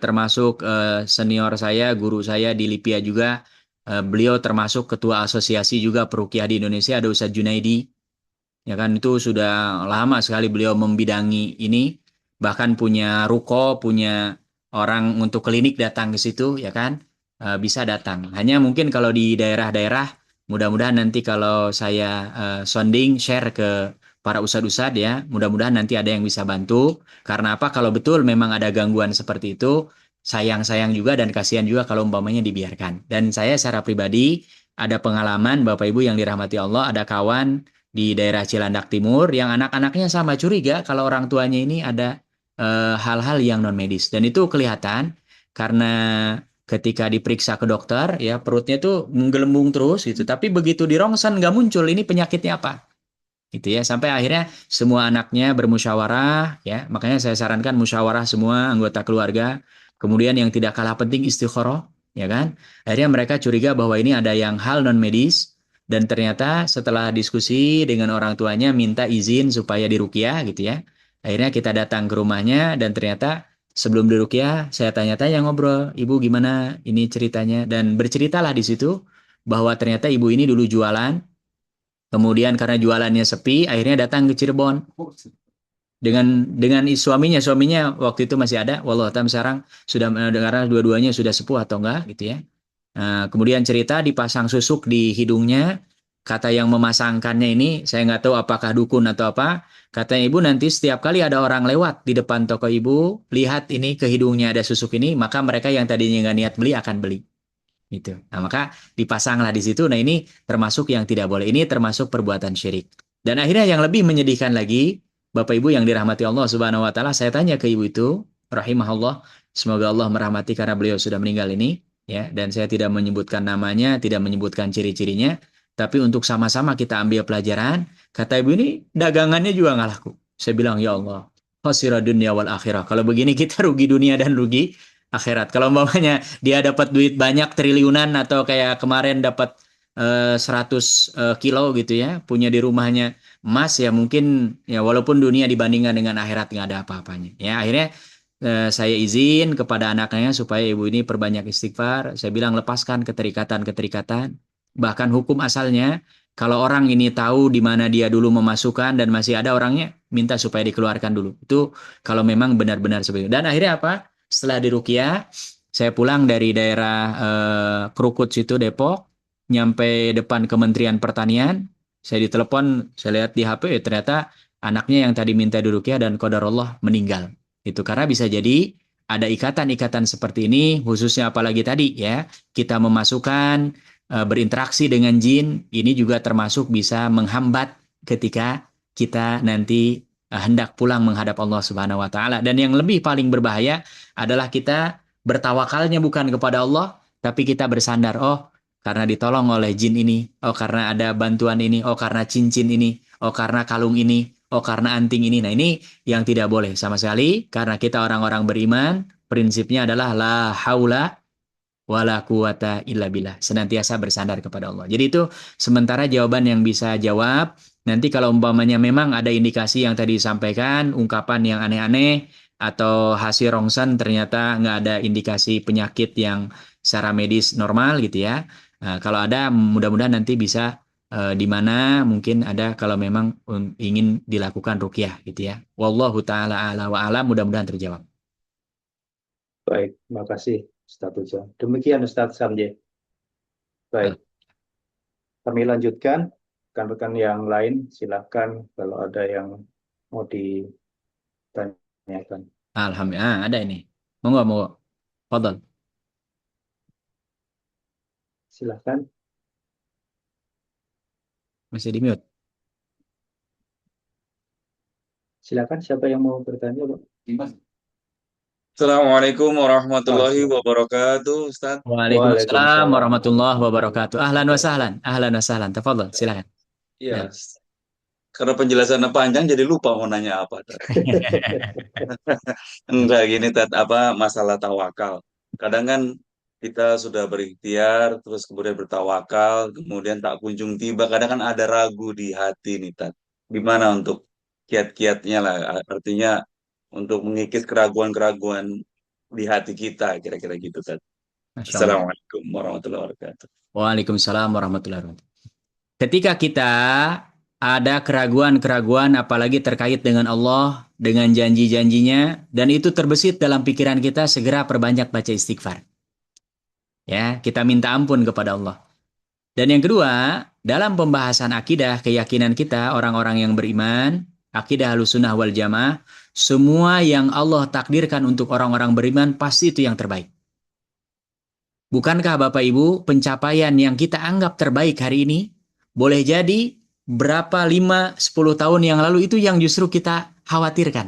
termasuk senior saya, guru saya di Lipia juga, beliau termasuk ketua asosiasi juga peruqyah di Indonesia, ada Ustadz Junaidi, ya kan, itu sudah lama sekali beliau membidangi ini, bahkan punya ruko, punya orang untuk klinik datang ke situ, ya kan, bisa datang. Hanya mungkin kalau di daerah-daerah, mudah-mudahan nanti kalau saya sounding share ke para ustadz-ustadz ya, mudah-mudahan nanti ada yang bisa bantu. Karena apa? Kalau betul memang ada gangguan seperti itu, sayang-sayang juga dan kasihan juga kalau umpamanya dibiarkan. Dan saya secara pribadi ada pengalaman, Bapak Ibu yang dirahmati Allah, ada kawan di daerah Cilandak Timur yang anak-anaknya sama curiga kalau orang tuanya ini ada hal-hal yang non medis, dan itu kelihatan karena ketika diperiksa ke dokter ya perutnya tuh menggelembung terus gitu, tapi begitu di rongsen nggak muncul ini penyakitnya apa gitu ya, sampai akhirnya semua anaknya bermusyawarah ya, makanya saya sarankan musyawarah semua anggota keluarga, kemudian yang tidak kalah penting istikharah ya kan, akhirnya mereka curiga bahwa ini ada yang hal non medis, dan ternyata setelah diskusi dengan orang tuanya minta izin supaya diruqyah gitu ya, akhirnya kita datang ke rumahnya dan ternyata sebelum diruqyah saya tanya-tanya, ngobrol, ibu gimana ini ceritanya, dan berceritalah di situ bahwa ternyata ibu ini dulu jualan. Kemudian karena jualannya sepi, akhirnya datang ke Cirebon dengan suaminya waktu itu masih ada, wallahu ta'ala sekarang sudah, karena dua-duanya sudah sepuh atau enggak gitu ya. Nah, kemudian cerita dipasang susuk di hidungnya, kata yang memasangkannya ini saya nggak tahu apakah dukun atau apa. Katanya, ibu nanti setiap kali ada orang lewat di depan toko ibu, lihat ini ke hidungnya ada susuk ini, maka mereka yang tadinya nggak niat beli akan beli. Gitu. Nah, maka dipasanglah di situ. Nah, ini termasuk yang tidak boleh. Ini termasuk perbuatan syirik. Dan akhirnya yang lebih menyedihkan lagi, Bapak Ibu yang dirahmati Allah Subhanahu wa taala, saya tanya ke ibu itu, rahimahullah, semoga Allah merahmati karena beliau sudah meninggal ini, ya, dan saya tidak menyebutkan namanya, tidak menyebutkan ciri-cirinya, tapi untuk sama-sama kita ambil pelajaran. Kata ibu ini, dagangannya juga nggak laku. Saya bilang, ya Allah, khasira dunya wal akhirah. Kalau begini kita rugi dunia dan rugi akhirat. Kalau umpamanya dia dapat duit banyak triliunan, atau kayak kemarin dapat 100 kilo gitu ya, punya di rumahnya emas, ya mungkin ya walaupun dunia dibandingkan dengan akhirat nggak ada apa-apanya. Ya akhirnya saya izin kepada anaknya supaya ibu ini perbanyak istighfar. Saya bilang lepaskan keterikatan-keterikatan. Bahkan hukum asalnya, kalau orang ini tahu di mana dia dulu memasukkan dan masih ada orangnya, minta supaya dikeluarkan dulu. Itu kalau memang benar-benar seperti itu. Dan akhirnya apa? Setelah diruqyah, saya pulang dari daerah Krukut situ, Depok, nyampe depan Kementerian Pertanian, saya ditelepon, saya lihat di HP, ternyata anaknya yang tadi minta diruqyah dan qadarullah meninggal. Itu karena bisa jadi ada ikatan-ikatan seperti ini, khususnya apalagi tadi ya, kita memasukkan berinteraksi dengan jin, ini juga termasuk bisa menghambat ketika kita nanti hendak pulang menghadap Allah Subhanahu wa taala. Dan yang lebih paling berbahaya adalah kita bertawakalnya bukan kepada Allah, tapi kita bersandar, oh karena ditolong oleh jin ini, oh karena ada bantuan ini, oh karena cincin ini, oh karena kalung ini, oh karena anting ini. Nah, ini yang tidak boleh sama sekali, karena kita orang-orang beriman, prinsipnya adalah la haula wala quwata illa billah. Senantiasa bersandar kepada Allah. Jadi itu sementara jawaban yang bisa jawab. Nanti kalau umpamanya memang ada indikasi yang tadi disampaikan, ungkapan yang aneh-aneh, atau hasil rongsen ternyata nggak ada indikasi penyakit yang secara medis normal gitu ya. Nah, kalau ada mudah-mudahan nanti bisa di mana mungkin ada kalau memang ingin dilakukan ruqyah gitu ya. Wallahu taala ala wa alam, mudah-mudahan terjawab. Baik, terima kasih Ustadz Ujang. Demikian Ustadz Samje. Baik, kami lanjutkan. Rekan-rekan yang lain silakan kalau ada yang mau ditanyakan. Alhamdulillah, ada ini. Monggo. Fadal. Silakan. Masih di mute. Silakan siapa yang mau bertanya, Pak? Assalamualaikum warahmatullahi wabarakatuh, Ustaz. Waalaikumsalam warahmatullahi wabarakatuh. Ahlan wa sahlan. Ahlan wa sahlan. Tafadhal, silakan. Iya, karena penjelasannya panjang jadi lupa mau nanya apa. Enggak gini, Tat, apa masalah tawakal. Kadang kan kita sudah berikhtiar, terus kemudian bertawakal, kemudian tak kunjung tiba. Kadang kan ada ragu di hati nih, Tat. Gimana untuk kiat-kiatnya lah, artinya untuk mengikis keraguan-keraguan di hati kita, kira-kira gitu, Tat. Masya Allah. Assalamualaikum warahmatullahi wabarakatuh. Waalaikumsalam warahmatullahi wabarakatuh. Ketika kita ada keraguan-keraguan apalagi terkait dengan Allah, dengan janji-janjinya, dan itu terbesit dalam pikiran kita, segera perbanyak baca istighfar. Ya, kita minta ampun kepada Allah. Dan yang kedua, dalam pembahasan akidah, keyakinan kita, orang-orang yang beriman, akidah Ahlussunnah wal Jamaah, semua yang Allah takdirkan untuk orang-orang beriman, pasti itu yang terbaik. Bukankah Bapak Ibu, pencapaian yang kita anggap terbaik hari ini, boleh jadi berapa 5-10 tahun yang lalu itu yang justru kita khawatirkan.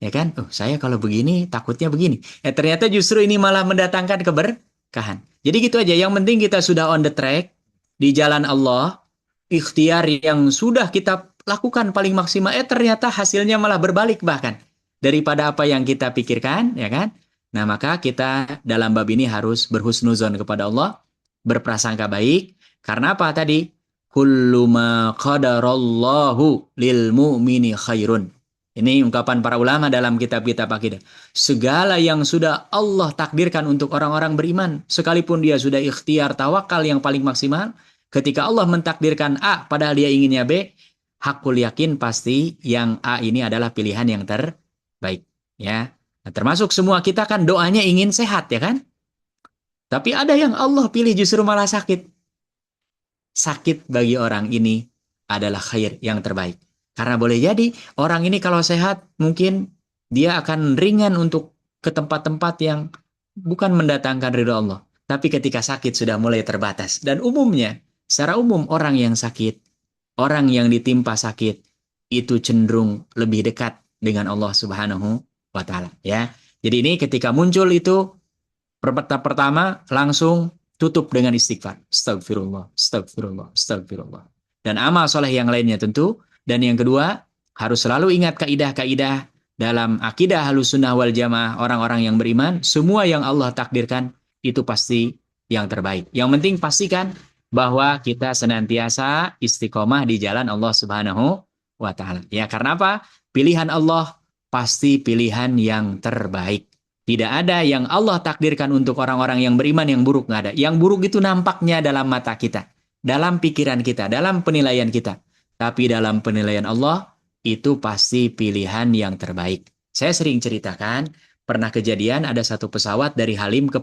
Ya kan? Saya kalau begini takutnya begini. Ternyata justru ini malah mendatangkan keberkahan. Jadi gitu aja. Yang penting kita sudah on the track di jalan Allah, ikhtiar yang sudah kita lakukan paling maksimal. Ternyata hasilnya malah berbalik bahkan daripada apa yang kita pikirkan, ya kan? Nah, maka kita dalam bab ini harus berhusnuzon kepada Allah, berprasangka baik. Karena apa tadi? Kullu ma qadarallahu lil mu'mini khairun. Ini ungkapan para ulama dalam kitab-kitab akidah. Segala yang sudah Allah takdirkan untuk orang-orang beriman, sekalipun dia sudah ikhtiar tawakal yang paling maksimal, ketika Allah mentakdirkan A padahal dia inginnya B, hakul yakin pasti yang A ini adalah pilihan yang terbaik. Ya. Nah, termasuk semua kita kan doanya ingin sehat, ya kan? Tapi ada yang Allah pilih justru malah sakit. Sakit bagi orang ini adalah khair yang terbaik. Karena boleh jadi orang ini kalau sehat mungkin dia akan ringan untuk ke tempat-tempat yang bukan mendatangkan ridho Allah. Tapi ketika sakit sudah mulai terbatas. Dan umumnya, secara umum orang yang sakit, orang yang ditimpa sakit, itu cenderung lebih dekat dengan Allah Subhanahu wa Ta'ala. Ya. Jadi ini ketika muncul itu, pertama langsung tutup dengan istighfar. Astagfirullah, astagfirullah, astagfirullah. Dan amal soleh yang lainnya tentu. Dan yang kedua, harus selalu ingat kaidah-kaidah dalam akidah Ahlussunnah wal Jamaah, orang-orang yang beriman, semua yang Allah takdirkan itu pasti yang terbaik. Yang penting pastikan bahwa kita senantiasa istiqomah di jalan Allah Subhanahu wa Ta'ala. Ya, karena apa? Pilihan Allah pasti pilihan yang terbaik. Tidak ada yang Allah takdirkan untuk orang-orang yang beriman yang buruk, nggak ada. Yang buruk itu nampaknya dalam mata kita, dalam pikiran kita, dalam penilaian kita. Tapi dalam penilaian Allah, itu pasti pilihan yang terbaik. Saya sering ceritakan, pernah kejadian ada satu pesawat dari Halim ke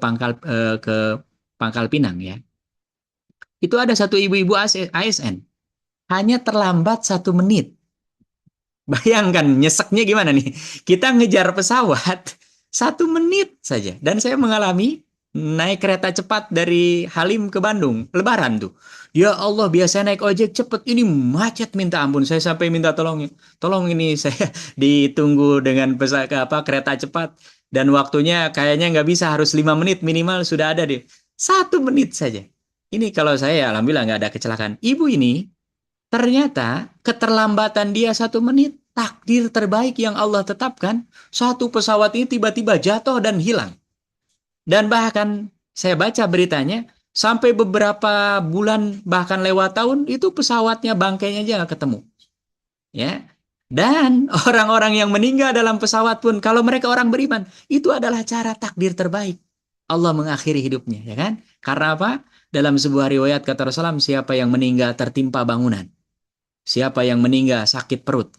Pangkal Pinang, ya. Itu ada satu ibu-ibu ASN. Hanya terlambat 1 menit. Bayangkan nyeseknya gimana nih. Kita ngejar pesawat 1 menit saja. Dan saya mengalami naik kereta cepat dari Halim ke Bandung. Lebaran tuh. Ya Allah, biasa naik ojek cepet. Ini macet minta ampun. Saya sampai minta tolong ini saya ditunggu dengan kereta cepat. Dan waktunya kayaknya nggak bisa. Harus 5 menit minimal sudah ada deh. 1 menit saja. Ini kalau saya alhamdulillah nggak ada kecelakaan. Ibu ini ternyata keterlambatan dia 1 menit. Takdir terbaik yang Allah tetapkan, satu pesawat ini tiba-tiba jatuh dan hilang. Dan bahkan Saya baca beritanya, sampai beberapa bulan bahkan lewat tahun itu pesawatnya bangkainya aja nggak ketemu. Ya. Dan orang-orang yang meninggal dalam pesawat pun kalau mereka orang beriman, itu adalah cara takdir terbaik. Allah mengakhiri hidupnya, ya kan? Karena apa? Dalam sebuah riwayat kata Rasulullah, siapa yang meninggal tertimpa bangunan, siapa yang meninggal sakit perut,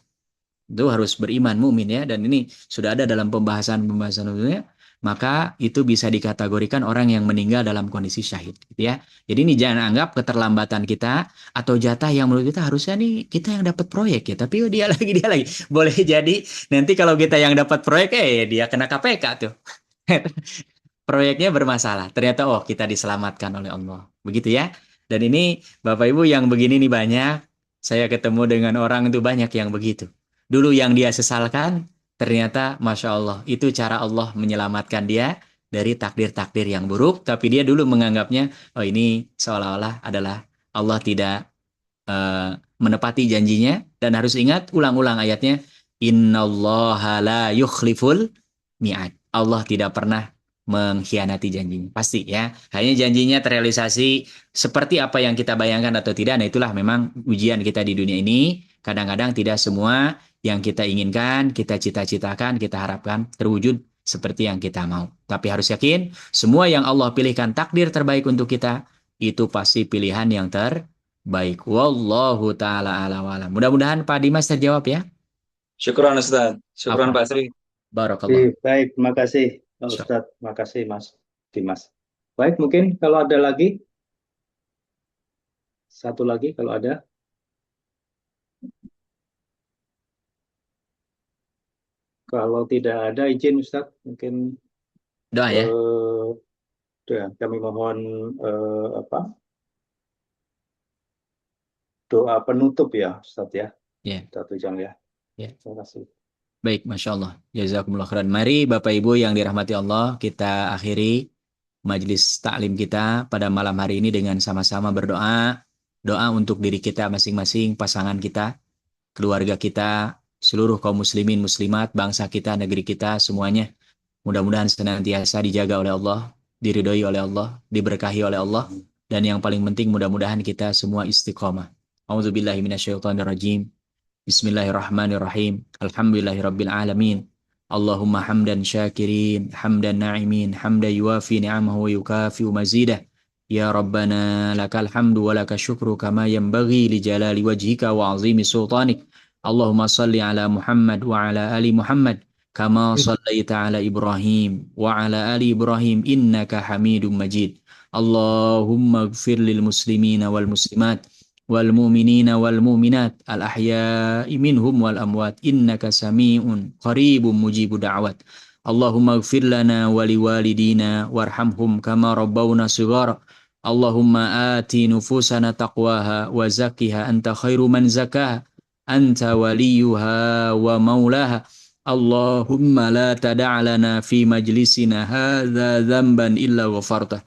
itu harus beriman mukmin ya, dan ini sudah ada dalam pembahasan dunia, maka itu bisa dikategorikan orang yang meninggal dalam kondisi syahid gitu ya. Jadi ini jangan anggap keterlambatan kita atau jatah yang menurut kita harusnya nih kita yang dapat proyek ya, tapi dia lagi boleh jadi nanti kalau kita yang dapat proyek dia kena KPK tuh. Proyeknya bermasalah, ternyata oh kita diselamatkan oleh Allah begitu ya. Dan ini Bapak Ibu yang begini nih banyak, saya ketemu dengan orang itu banyak yang begitu. Dulu yang dia sesalkan, ternyata Masya Allah, itu cara Allah menyelamatkan dia dari takdir-takdir yang buruk, tapi dia dulu menganggapnya, oh ini seolah-olah adalah Allah tidak menepati janjinya, dan harus ingat, ulang-ulang ayatnya, Innallaha la yukhliful mi'ad. Allah tidak pernah mengkhianati janjinya. Pasti ya. Hanya janjinya terrealisasi seperti apa yang kita bayangkan atau tidak. Nah itulah memang ujian kita di dunia ini. Kadang-kadang tidak semua yang kita inginkan, kita cita-citakan, kita harapkan terwujud seperti yang kita mau. Tapi harus yakin, semua yang Allah pilihkan takdir terbaik untuk kita, itu pasti pilihan yang terbaik. Wallahu ta'ala ala wa'ala. Mudah-mudahan Pak Dimas terjawab ya. Syukran Ustaz. Syukran Apa? Pak Sri. Barakallah. Baik, terima kasih Pak Insya- Ustadz, terima kasih Mas Dimas. Baik, mungkin kalau ada lagi, satu lagi kalau ada. Kalau tidak ada izin Ustadz, mungkin Doa ya. kami mohon doa penutup ya Ustadz ya. Ya. Ustadz Ujang ya. Ya. Terima kasih. Baik, Masya Allah. Jazakumullah khairan. Mari Bapak Ibu yang dirahmati Allah, kita akhiri majelis taklim kita pada malam hari ini dengan sama-sama berdoa. Doa untuk diri kita masing-masing, pasangan kita, keluarga kita, seluruh kaum muslimin, muslimat, bangsa kita, negeri kita, semuanya. Mudah-mudahan senantiasa dijaga oleh Allah, diridhoi oleh Allah, diberkahi oleh Allah. Dan yang paling penting mudah-mudahan kita semua istiqomah. A'udzubillahi minasyaitonirrajim. Bismillahirrahmanirrahim. Alhamdulillahirabbil alamin. Allahumma hamdan syakirin, hamdan na'imin, hamdan yuafi ni'amahu wa yukafi'u mazidah. Ya Rabbana lakal hamdu wa lakal syukru kama yanbaghi li jalali wajhika wa azimi sultanik. Allahumma salli ala Muhammad wa ala ali Muhammad kama sallaita ala Ibrahim wa ala ali Ibrahim innaka Hamidum Majid. Allahumma ighfir lil muslimina wal muslimat wal mu'minina wal mu'minat al ahya'i minhum wal amwat innaka sami'un qaribun mujibud da'wat. Allahumma ighfir lana wa liwalidina warhamhum kama rabbawna shighara. Allahumma ati nufusana taqwaha wa zakkiha anta khairu man zakaha anta waliyuha wa maulaha. Allahumma la tada' lana fi majlisina hadza dhanban illa ghafartah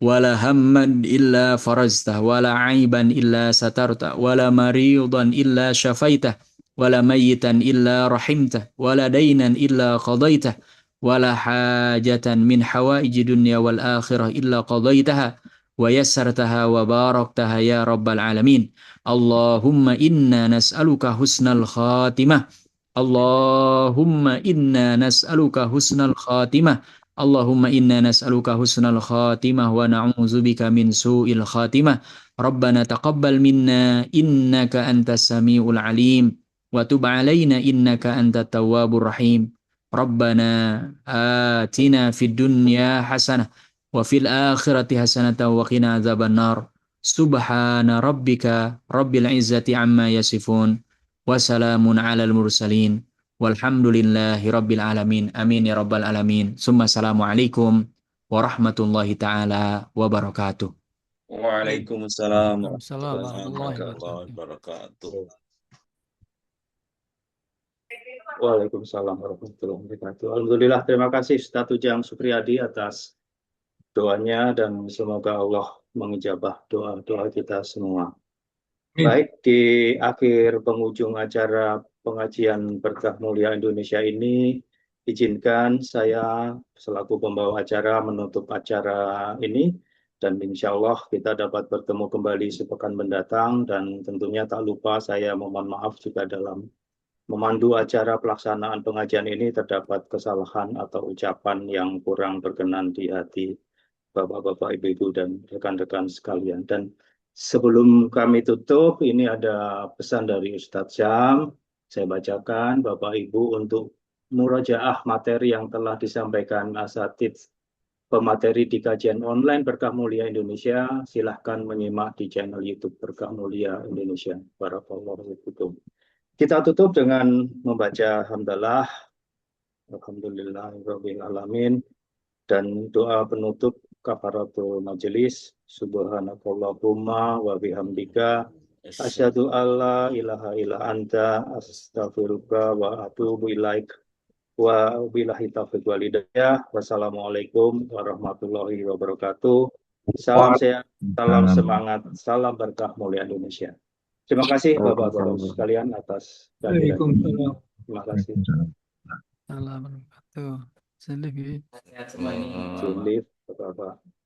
wala hamman illa farajtah wala aiban illa satartah wala maridan illa syafaitah wala mayyitan illa rahimtah wala dainan illa qadaitah wala hajatan min hawaiji dunya wal akhirah illa qadaitaha wa yassartaha wa baraktaha ya rabbal alamin. Allahumma inna nas'aluka husnal khatimah. Allahumma inna nas'aluka husnal khatimah. Allahumma inna nas'aluka husnal khatimah wa na'udzubika min su'il khatimah. Rabbana taqabbal minna innaka antas samiul alim wa tub alaina innaka antat tawwabur rahim. Rabbana atina fid dunya hasanah wa fil akhirati hasanah wa qina adzaban nar. Subhana rabbika rabbil izzati amma yasifun wa salamun alal mursalin. Walhamdulillahi rabbil alamin. Amin ya rabbal alamin. Summa assalamualaikum warahmatullahi taala wabarakatuh. Waalaikumsalam Waalaikumsalam warahmatullahi warahmatullahi wabarakatuh. wabarakatuh. Waalaikumsalam warahmatullahi wabarakatuh. Alhamdulillah, terima kasih Ustadz Ujang Supriyadi atas doanya dan semoga Allah mengijabah doa-doa kita semua. Baik, di akhir penghujung acara pengajian Berkah Mulia Indonesia ini, izinkan saya selaku pembawa acara menutup acara ini, dan insya Allah kita dapat bertemu kembali sepekan mendatang, dan tentunya tak lupa saya memohon maaf jika dalam memandu acara pelaksanaan pengajian ini terdapat kesalahan atau ucapan yang kurang berkenan di hati Bapak-Bapak, Ibu-Ibu, dan rekan-rekan sekalian. Dan sebelum kami tutup, ini ada pesan dari Ustadz Syam. Saya bacakan, Bapak Ibu, untuk murojaah materi yang telah disampaikan asatidz pemateri di kajian online Berkah Mulia Indonesia, silahkan menyimak di channel YouTube Berkah Mulia Indonesia. Barakallahu fikum. Kita tutup dengan membaca hamdalah, alhamdulillahirabbil alamin, dan doa penutup kafaratul majelis. Subhanakallahumma wa bihamdika asyhadu alla ilaha illa anta astaghfiruka wa atubu ilaik. Wa billahi taufiq wal hidayah. Wassalamualaikum warahmatullahi wabarakatuh. Salam sehat, salam semangat, salam berkah mulia Indonesia. Terima kasih Bapak-Bapak sekalian atas kehadiran. Waalaikumsalam. Terima kasih. Assalamualaikum warahmatullahi wabarakatuh. Live, Bapak-Bapak.